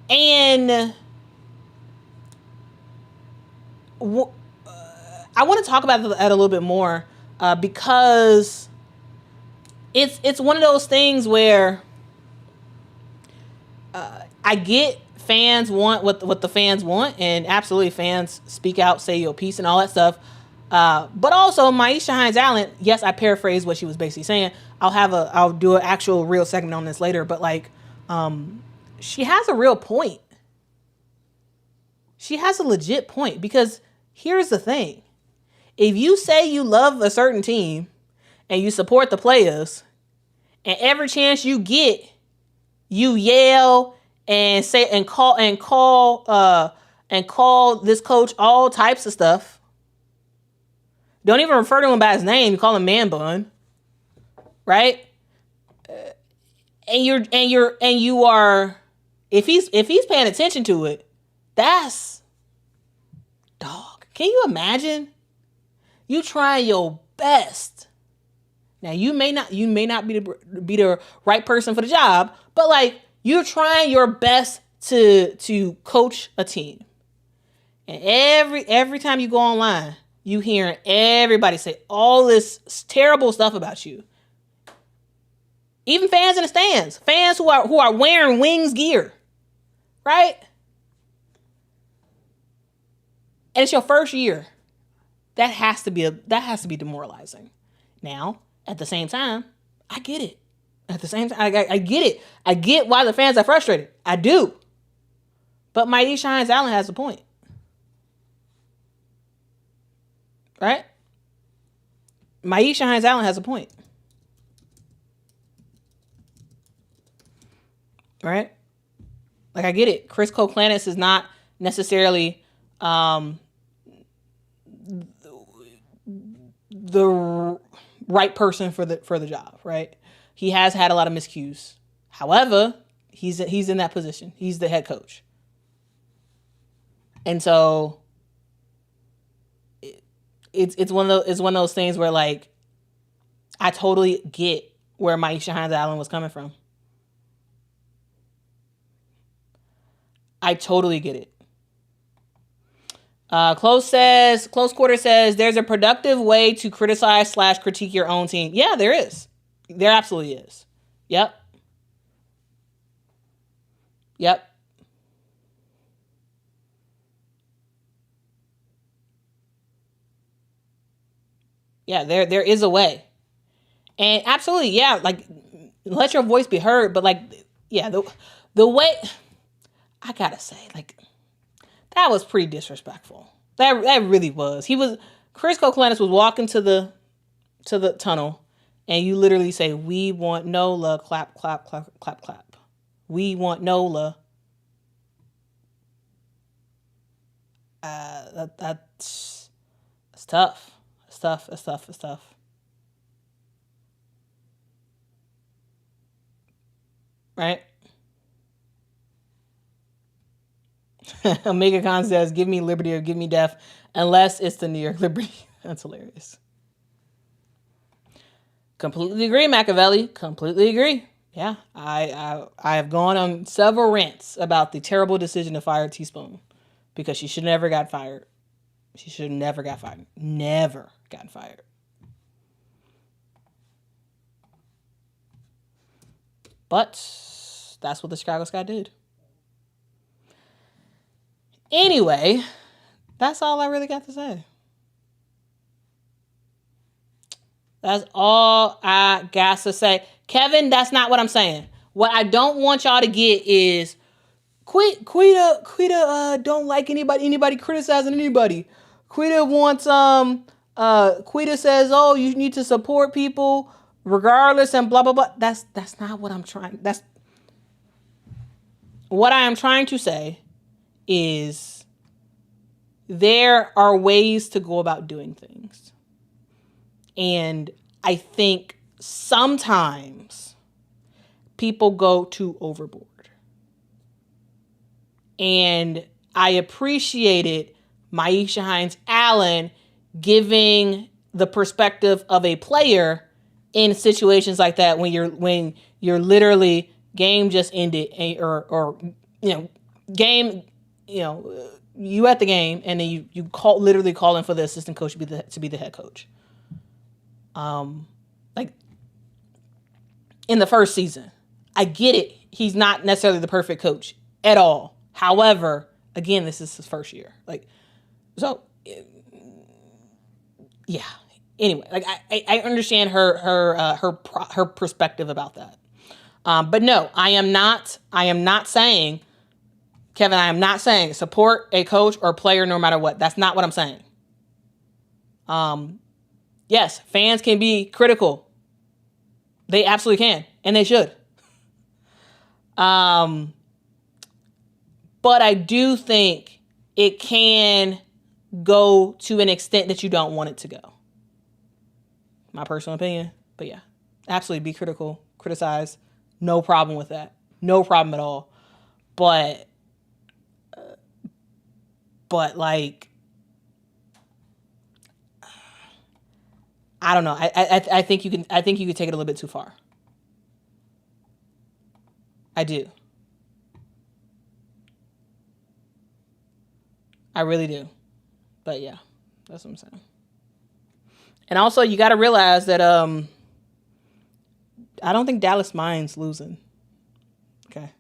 And I want to talk about that a little bit more because it's one of those things where I get fans want what the fans want, and absolutely fans speak out, say your piece, and all that stuff. But also Myisha Hines-Allen, yes, I paraphrased what she was basically saying. I'll do an actual real segment on this later, but like, she has a real point. She has a legit point, because here's the thing. If you say you love a certain team and you support the players, and every chance you get, you yell and say and call this coach all types of stuff. Don't even refer to him by his name. You call him man bun, right? And you are, if he's paying attention to it, that's dog. Can you imagine? You trying your best. Now you may not be the right person for the job, but like, you're trying your best to coach a team. And every time you go online, you hearing everybody say all this terrible stuff about you. Even fans in the stands, fans who are wearing Wings gear, right? And it's your first year. That has to be demoralizing. Now, at the same time, I get it. At the same time, I get it. I get why the fans are frustrated. I do. But Myisha Hines-Allen has a point. Right? Myisha Hines-Allen has a point. Right? Like, I get it. Chris Koklanis is not necessarily the right person for the job, right? He has had a lot of miscues. However, he's in that position. He's the head coach. And so it's one of those things where, like, I totally get where Maisha Hines-Allen was coming from. I totally get it. Close Quarter says, there's a productive way to criticize / critique your own team. Yeah, there is. There absolutely is. Yep. Yeah, there is a way. And absolutely, yeah, like, let your voice be heard, but like, yeah, the way, I gotta say, like, that was pretty disrespectful. That really was. Chris Koklanis was walking to the tunnel, and you literally say, "We want Nola, clap, clap, clap, clap, clap. We want Nola." That's tough. It's tough. Right? Omega Khan says, give me liberty or give me death, unless it's the New York Liberty. That's hilarious. Completely agree, Machiavelli. Completely agree. Yeah, I have gone on several rants about the terrible decision to fire Teaspoon, because she should have never got fired. She should have never got fired. Never gotten fired. But that's what the Chicago Sky did. Anyway, that's all I really got to say. That's all I got to say. Kevin, that's not what I'm saying. What I don't want y'all to get is Quita don't like anybody criticizing anybody. Quita wants Quita says, "Oh, you need to support people regardless," and blah blah blah. That's not what I'm trying. That's what I am trying to say is there are ways to go about doing things. And I think sometimes people go too overboard. And I appreciated Maisha Hines-Allen giving the perspective of a player in situations like that when you're literally game just ended, or game, you at the game, and then you literally calling for the assistant coach to be the head coach. Like in the first season, I get it. He's not necessarily the perfect coach at all. However, again, this is his first year. Like, so, yeah. Anyway, like I understand her perspective about that. But no, I am not saying, Kevin, I am not saying support a coach or player no matter what. That's not what I'm saying. Yes, fans can be critical. They absolutely can, and they should. But I do think it can go to an extent that you don't want it to go. My personal opinion. But yeah, absolutely be critical, criticize. No problem with that. No problem at all. But like, I don't know. I think you can take it a little bit too far. I do. I really do. But yeah, that's what I'm saying. And also, you got to realize that I don't think Dallas minds losing. Okay.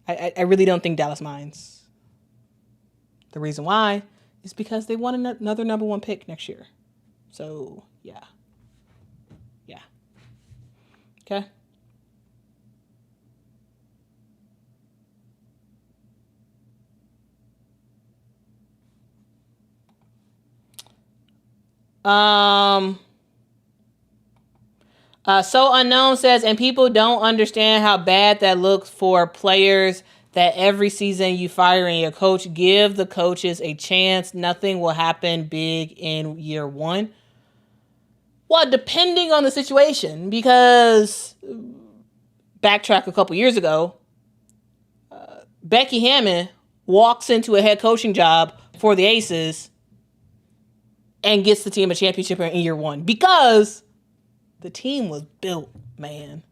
I really don't think Dallas minds. The reason why is because they want another number 1 pick next year. So, yeah. Yeah. Okay. So Unknown says, and people don't understand how bad that looks for players that every season you firing your coach. Give the coaches a chance. Nothing will happen big in year 1. Well, depending on the situation, because backtrack a couple years ago, Becky Hammon walks into a head coaching job for the Aces and gets the team a championship in year 1 because The team was built, man.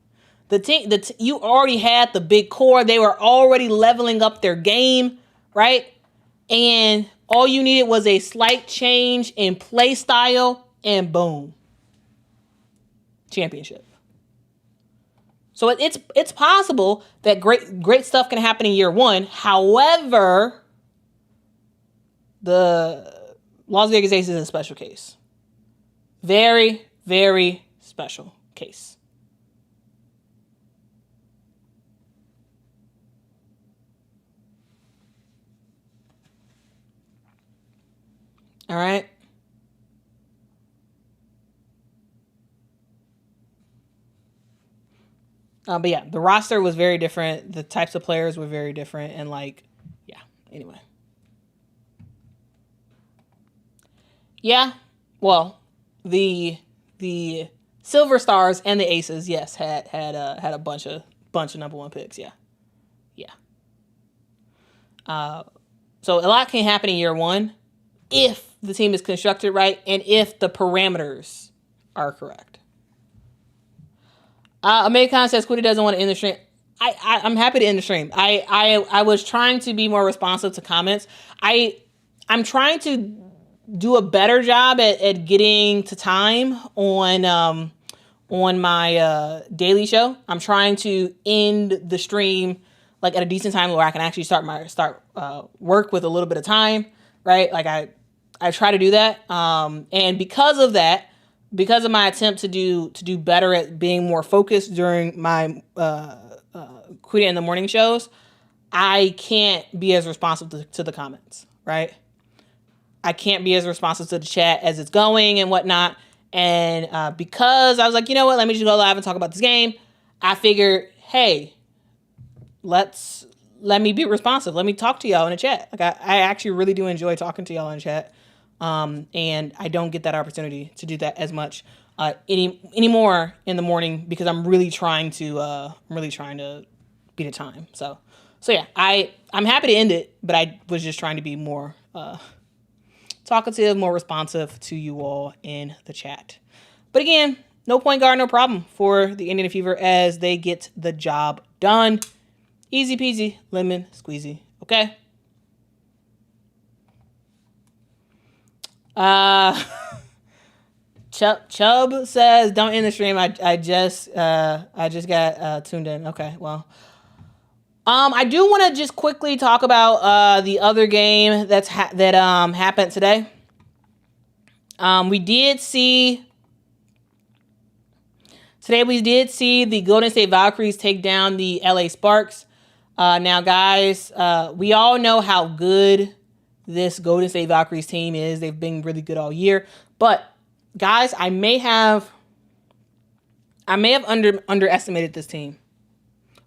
You already had the big core. They were already leveling up their game, right? And all you needed was a slight change in play style, and boom, championship. So it's possible that great stuff can happen in year one. However, the Las Vegas Aces is a special case. Very, very special case. All right. But yeah, the roster was very different. The types of players were very different. And anyway. Yeah, well, the Silver Stars and the Aces, yes, had a bunch of number one picks. Yeah. So a lot can happen in year one if the team is constructed right and if the parameters are correct. Americon says Quita doesn't want to end the stream. I'm happy to end the stream. I was trying to be more responsive to comments. I'm trying to do a better job at getting to time on my daily show. I'm trying to end the stream like at a decent time where I can actually start work with a little bit of time, right? Like I try to do that. And because of that, because of my attempt to do better at being more focused during my Quita in the morning shows, I can't be as responsive to the comments, right? I can't be as responsive to the chat as it's going and whatnot. And because I was like, you know what, let me just go live and talk about this game, I figured, hey, let me be responsive. Let me talk to y'all in the chat. Like I actually really do enjoy talking to y'all in the chat. And I don't get that opportunity to do that as much anymore in the morning because I'm really trying to beat a time. So yeah, I'm happy to end it, but I was just trying to be more talkative, more responsive to you all in the chat. But again, no point guard, no problem for the Indiana Fever as they get the job done. Easy peasy, lemon squeezy. Okay. Chubb says, "Don't end the stream. I just got tuned in." Okay, well, I do want to just quickly talk about the other game that happened today. We did see the Golden State Valkyries take down the LA Sparks. Now, guys, we all know how good this Golden State Valkyries team is. They've been really good all year. But, guys, I may have underestimated this team.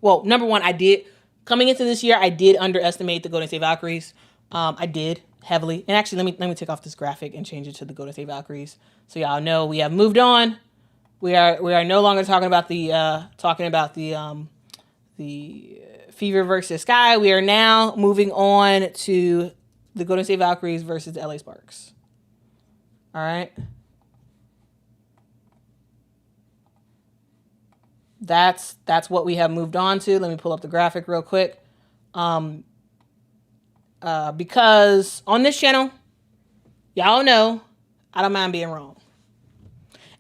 Well, number one, I did. Coming into this year, I did underestimate the Golden State Valkyries. I did heavily. And actually, let me take off this graphic and change it to the Golden State Valkyries. So y'all know we have moved on. We are no longer talking about the Fever versus Sky. We are now moving on to the Golden State Valkyries versus the LA Sparks. All right. That's what we have moved on to. Let me pull up the graphic real quick. Because on this channel, y'all know I don't mind being wrong.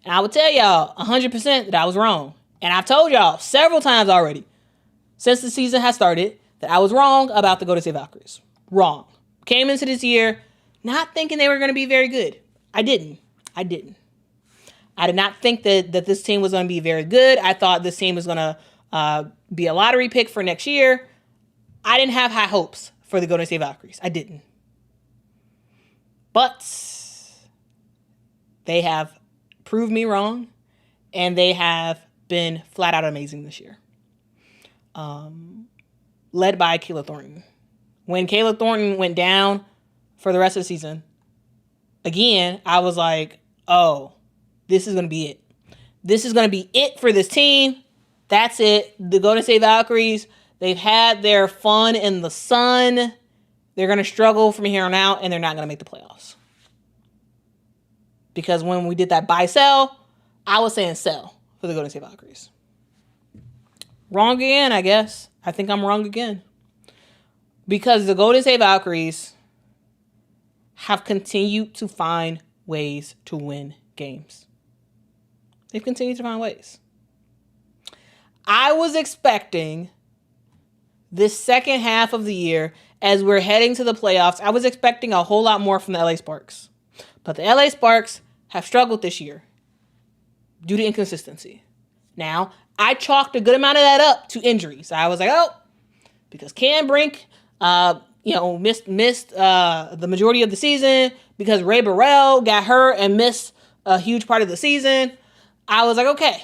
And I will tell y'all 100% that I was wrong. And I've told y'all several times already since the season has started that I was wrong about the Golden State Valkyries. Wrong. Came into this year not thinking they were going to be very good. I didn't. I did not think that this team was going to be very good. I thought this team was going to be a lottery pick for next year. I didn't have high hopes for the Golden State Valkyries. I didn't. But they have proved me wrong, and they have been flat out amazing this year. Led by Kayla Thornton. When Kayla Thornton went down for the rest of the season, again, I was like, oh, this is going to be it. This is going to be it for this team. That's it. The Golden State Valkyries, they've had their fun in the sun. They're going to struggle from here on out, and they're not going to make the playoffs. Because when we did that buy-sell, I was saying sell for the Golden State Valkyries. Wrong again, I guess. I think I'm wrong again. Because the Golden State Valkyries have continued to find ways to win games. They've continued to find ways. I was expecting this second half of the year, as we're heading to the playoffs, I was expecting a whole lot more from the LA Sparks. But the LA Sparks have struggled this year due to inconsistency. Now, I chalked a good amount of that up to injuries. I was like, because Cam Brink, missed the majority of the season, because Ray Burrell got hurt and missed a huge part of the season. I was like, okay,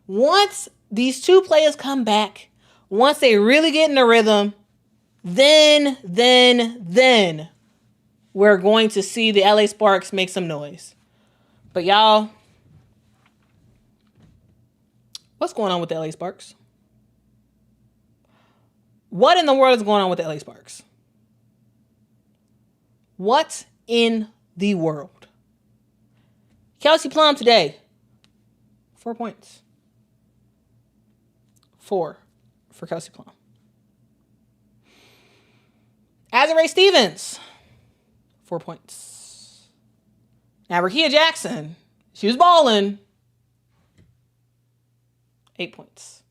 once these two players come back, once they really get in the rhythm, then we're going to see the LA Sparks make some noise. But y'all, what's going on with the LA Sparks? What in the world is going on with the LA Sparks? What in the world? Kelsey Plum today, 4 points. 4 for Kelsey Plum. Azurá Stevens, 4 points. Now, Rakia Jackson, she was balling. 8 points.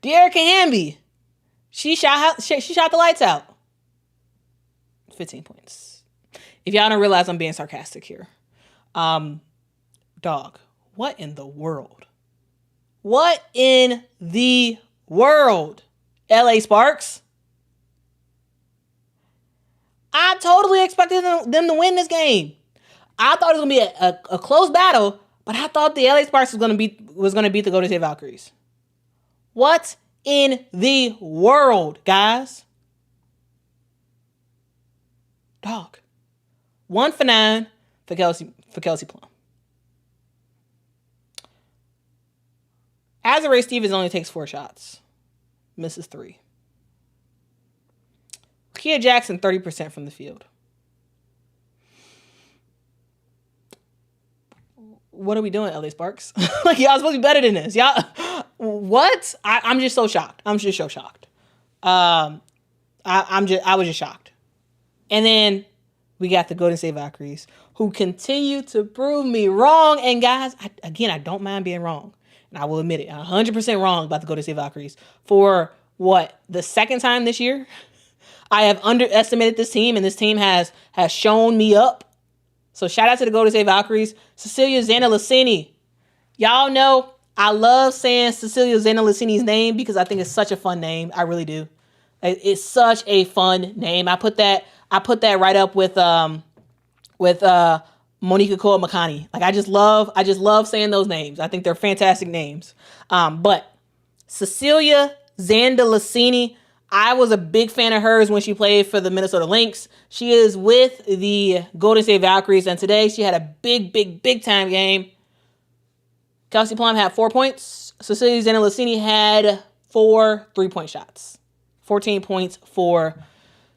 De'Erica Hamby, she shot the lights out. 15 points. If y'all don't realize I'm being sarcastic here. Dog, what in the world? What in the world, LA Sparks? I totally expected them to win this game. I thought it was going to be a close battle, but I thought the LA Sparks was going to beat the Golden State Valkyries. What in the world, guys? Dog. 1 for 9 for Kelsey Plum. Azurá Stevens only takes 4 shots. Misses 3. Rakia Jackson, 30% from the field. What are we doing, LA Sparks? Like, y'all supposed to be better than this. Y'all, what? I'm just so shocked. I'm just so shocked. I was just shocked. And then we got the Golden State Valkyries, who continue to prove me wrong. And guys, I don't mind being wrong. And I will admit it, 100% wrong about the Golden State Valkyries. For what, the second time this year? I have underestimated this team, and this team has shown me up. So shout out to the Golden State Valkyries. Cecilia Zanalacini. Y'all know I love saying Cecilia Zanalacini's name because I think it's such a fun name. I really do. It's such a fun name. I put that right up with Monica Koa Makani. Like, I just love saying those names. I think they're fantastic names. But Cecilia Zanalacini, I was a big fan of hers when she played for the Minnesota Lynx. She is with the Golden State Valkyries, and today she had a big time game. Kelsey Plum had 4 points. Cecilia Zanalacini had 4 3-point shots. 14 points for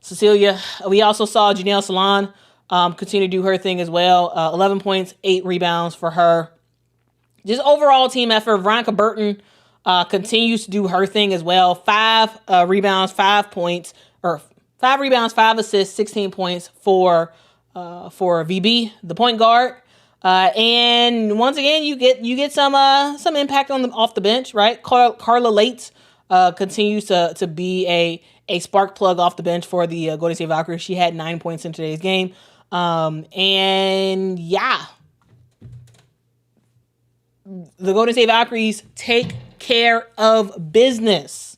Cecilia. We also saw Janelle Salon continue to do her thing as well. 11 points, 8 rebounds for her. Just overall team effort. Veronica Burton continues to do her thing as well. 5 rebounds, 5 points, or 5 rebounds, 5 assists, 16 points for VB, the point guard. And once again, you get some impact off the bench, right? Carla Lates continues to be a spark plug off the bench for the Golden State Valkyries. She had 9 points in today's game. And yeah, the Golden State Valkyries take care of business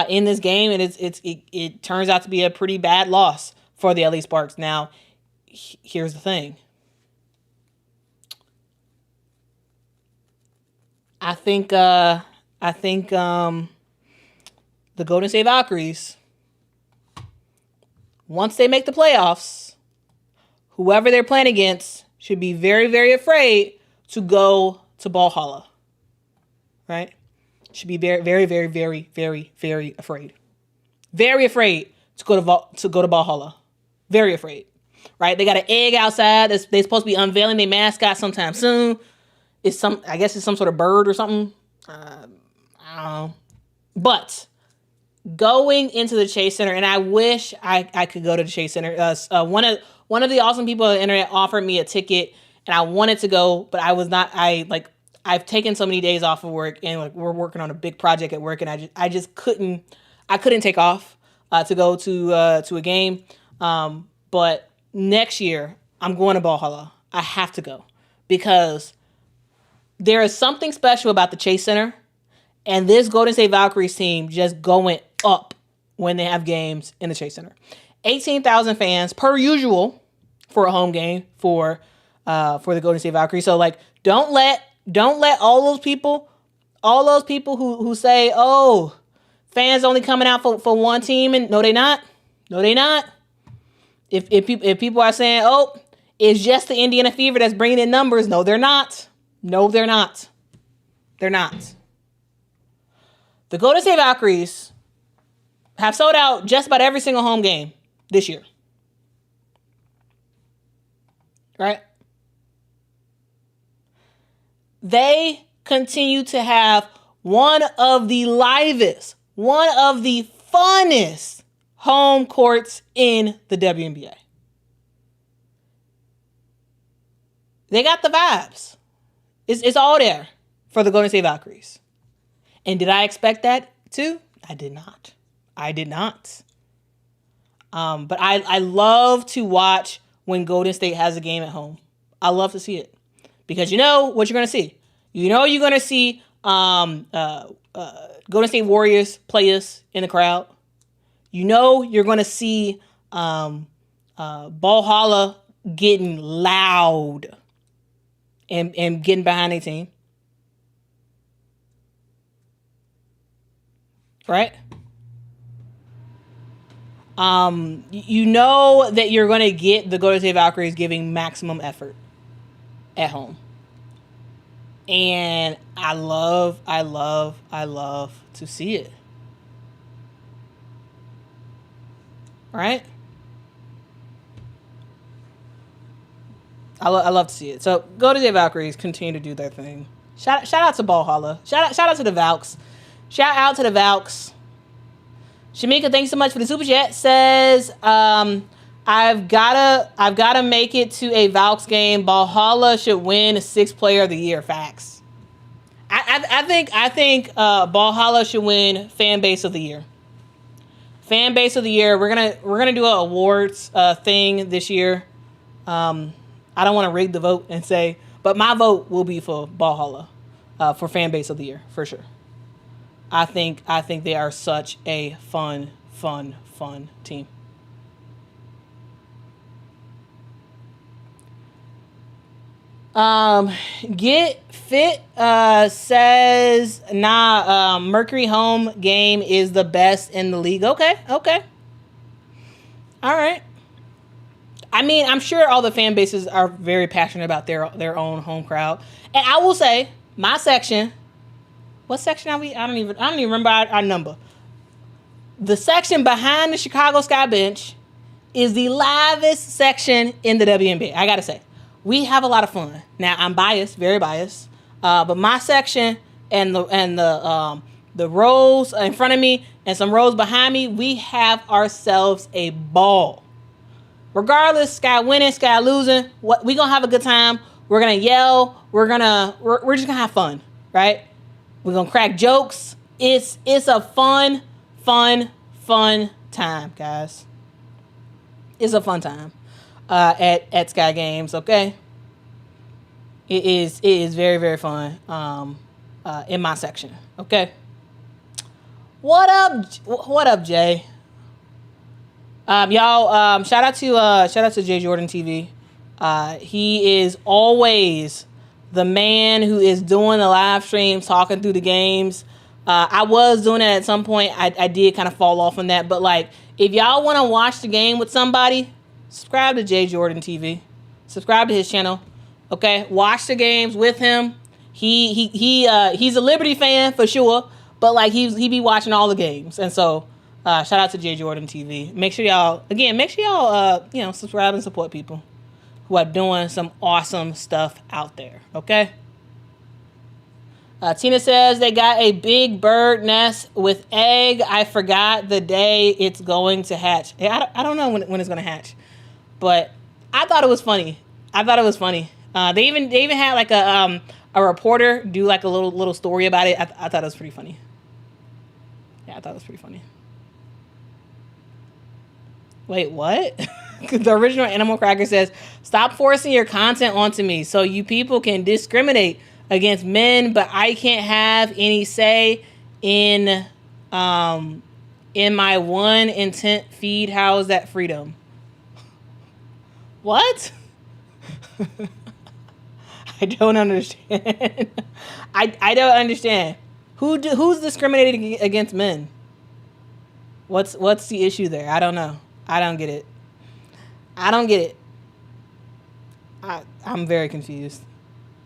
in this game, and it turns out to be a pretty bad loss for the LA Sparks. Now, here's the thing. I think the Golden State Valkyries, once they make the playoffs, whoever they're playing against should be very, very afraid to go to Valhalla. Right? Should be very, very, very, very, very, very afraid. Very afraid to go to Valhalla. Very afraid. right? They got an egg outside. They're supposed to be unveiling their mascot sometime soon. I guess it's some sort of bird or something. I don't know. But going into the Chase Center, and I wish I could go to the Chase Center. One of the awesome people on the internet offered me a ticket, and I wanted to go, but I was not. I've taken so many days off of work, and like we're working on a big project at work, and I just couldn't take off to go to a game. But next year I'm going to Valhalla. I have to go because there is something special about the Chase Center and this Golden State Valkyries team just going up when they have games in the Chase Center. 18,000 fans per usual for a home game for the Golden State Valkyries. So like, don't let all those people who say, oh, fans only coming out for one team, and no, they not. If people are saying, oh, it's just the Indiana Fever that's bringing in numbers, no, they're not. They're not. The Golden State Valkyries have sold out just about every single home game this year. Right? They continue to have one of the livest, one of the funnest home courts in the WNBA. They got the vibes. It's all there for the Golden State Valkyries. And did I expect that too? I did not. But I love to watch when Golden State has a game at home. I love to see it. Because you know what you're going to see. You know you're going to see Golden State Warriors players in the crowd. You know you're going to see Valhalla getting loud and getting behind their team. Right? You know that you're going to get the Golden State Valkyries giving maximum effort at home. And I love to see it. Right? I love to see it. So Golden State Valkyries continue to do their thing. Shout out to Valhalla. Shout out to the Valks. Shout out to the Valks. Shamika, thanks so much for the super chat. Says, I've gotta make it to a Valks game. Valhalla should win 6th player of the year. Facts. I think Valhalla should win fan base of the year. Fan base of the year. We're gonna do an awards thing this year. I don't want to rig the vote and say, but my vote will be for Valhalla for fan base of the year for sure. I think they are such a fun team. Get Fit says, Mercury home game is the best in the league. Okay. All right. I mean, I'm sure all the fan bases are very passionate about their own home crowd. And I will say, my section, what section are we? I don't even remember our number. The section behind the Chicago Sky Bench is the livest section in the WNBA. I gotta say, we have a lot of fun. Now, I'm biased, very biased, but my section and the rows in front of me and some rows behind me, we have ourselves a ball. Regardless, Sky winning, Sky losing, we gonna have a good time. We're gonna yell. We're just gonna have fun, right? We're gonna crack jokes. It's a fun time, guys. It's a fun time at Sky Games. Okay, it is very, very fun in my section. Okay, what up, Jay? Y'all, shout out to Jay Jordan TV. He is always the man who is doing the live streams, talking through the games. I was doing it at some point. I did kind of fall off on that, but like, if y'all want to watch the game with somebody, subscribe to Jay Jordan TV. Subscribe to his channel. Okay, watch the games with him. He's a Liberty fan for sure, but like he be watching all the games, and so Shout out to J Jordan TV. Make sure y'all subscribe and support people who are doing some awesome stuff out there. Okay. Tina says they got a big bird nest with egg. I forgot the day it's going to hatch. I don't know when it's going to hatch, but I thought it was funny. They even had like a reporter do like a little story about it. I thought it was pretty funny. Yeah, I thought it was pretty funny. Wait, what? The original Animal Cracker says, stop forcing your content onto me so you people can discriminate against men, but I can't have any say in my one intent feed. How is that freedom? What? I don't understand. I don't understand. Who's discriminating against men? What's the issue there? I don't know. I don't get it. I'm very confused.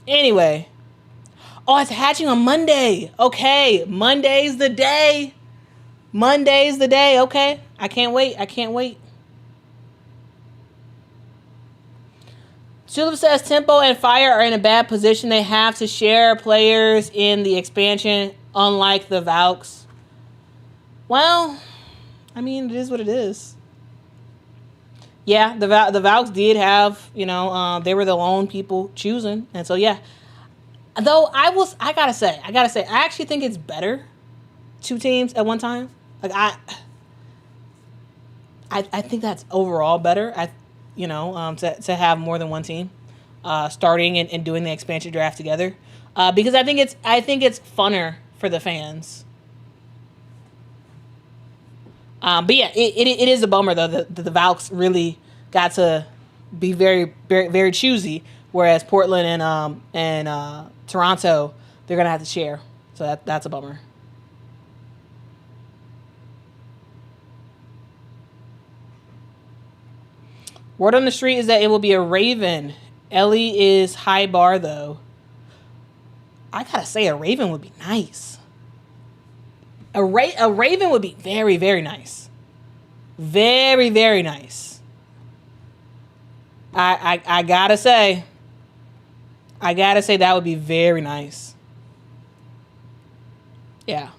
Anyway. Oh, it's hatching on Monday. Okay. Monday's the day. Okay. I can't wait. Tulip says Tempo and Fire are in a bad position. They have to share players in the expansion, unlike the Valks. Well, I mean, it is what it is. Yeah, the Valks did have, they were the lone people choosing. And so, yeah. Though I gotta say, I actually think it's better 2 teams at one time. Like I think that's overall better. To have more than one team starting and doing the expansion draft together, because I think it's funner for the fans. But yeah, it is a bummer though that the Valks really got to be very, very, very choosy, whereas Portland and Toronto, they're gonna have to share. So that's a bummer. Word on the street is that it will be a Raven. Ellie is high bar though. I gotta say, a Raven would be nice. A Raven would be very, very nice. Very, very nice. I gotta say that would be very nice. Yeah.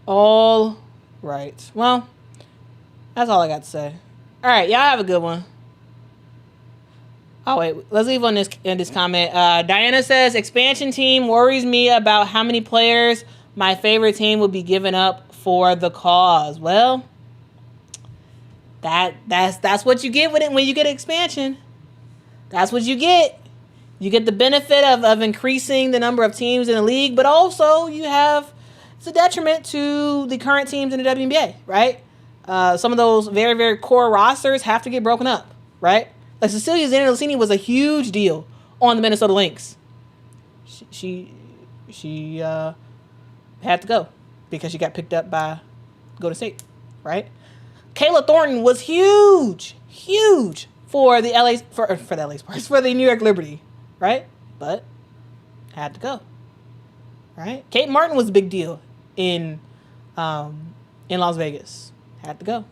All right. Well, that's all I got to say. All right, y'all have a good one. Oh wait, let's leave on this comment. Diana says expansion team worries me about how many players my favorite team will be giving up for the cause. Well, that's what you get when you get expansion. That's what you get. You get the benefit of increasing the number of teams in the league, but also it's a detriment to the current teams in the WNBA, right? Some of those very, very core rosters have to get broken up, right? Like Cecilia Zanellicini was a huge deal on the Minnesota Lynx. She had to go because she got picked up by Golden State, right? Kayla Thornton was huge for the New York Liberty, right? But had to go, right? Kate Martin was a big deal in Las Vegas. Had to go.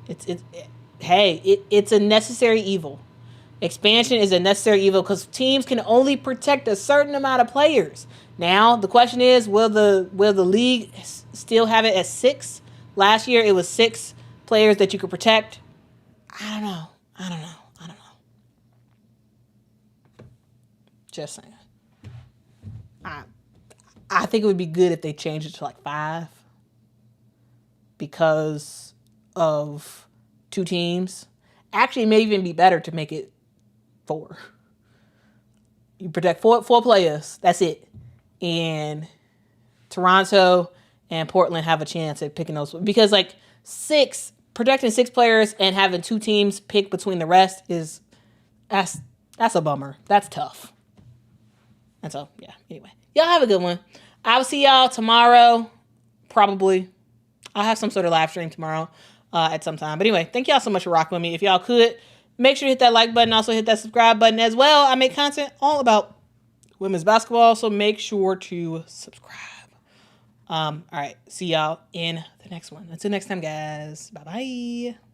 It's a necessary evil. Expansion is a necessary evil because teams can only protect a certain amount of players. Now the question is, will the league still have it at 6? Last year it was 6 players that you could protect. I don't know. Just saying. I think it would be good if they changed it to like 5 because of 2 teams. Actually, it may even be better to make it 4. You protect four players. That's it. And Toronto and Portland have a chance at picking those. Because like protecting 6 players and having 2 teams pick between the rest that's a bummer. That's tough. And so, yeah, anyway. Y'all have a good one. I'll see y'all tomorrow. Probably. I'll have some sort of live stream tomorrow. at some time. But anyway, thank y'all so much for rocking with me. If y'all could, make sure to hit that like button. Also hit that subscribe button as well. I make content all about women's basketball, so make sure to subscribe. All right, see y'all in the next one. Until next time, guys. Bye-bye.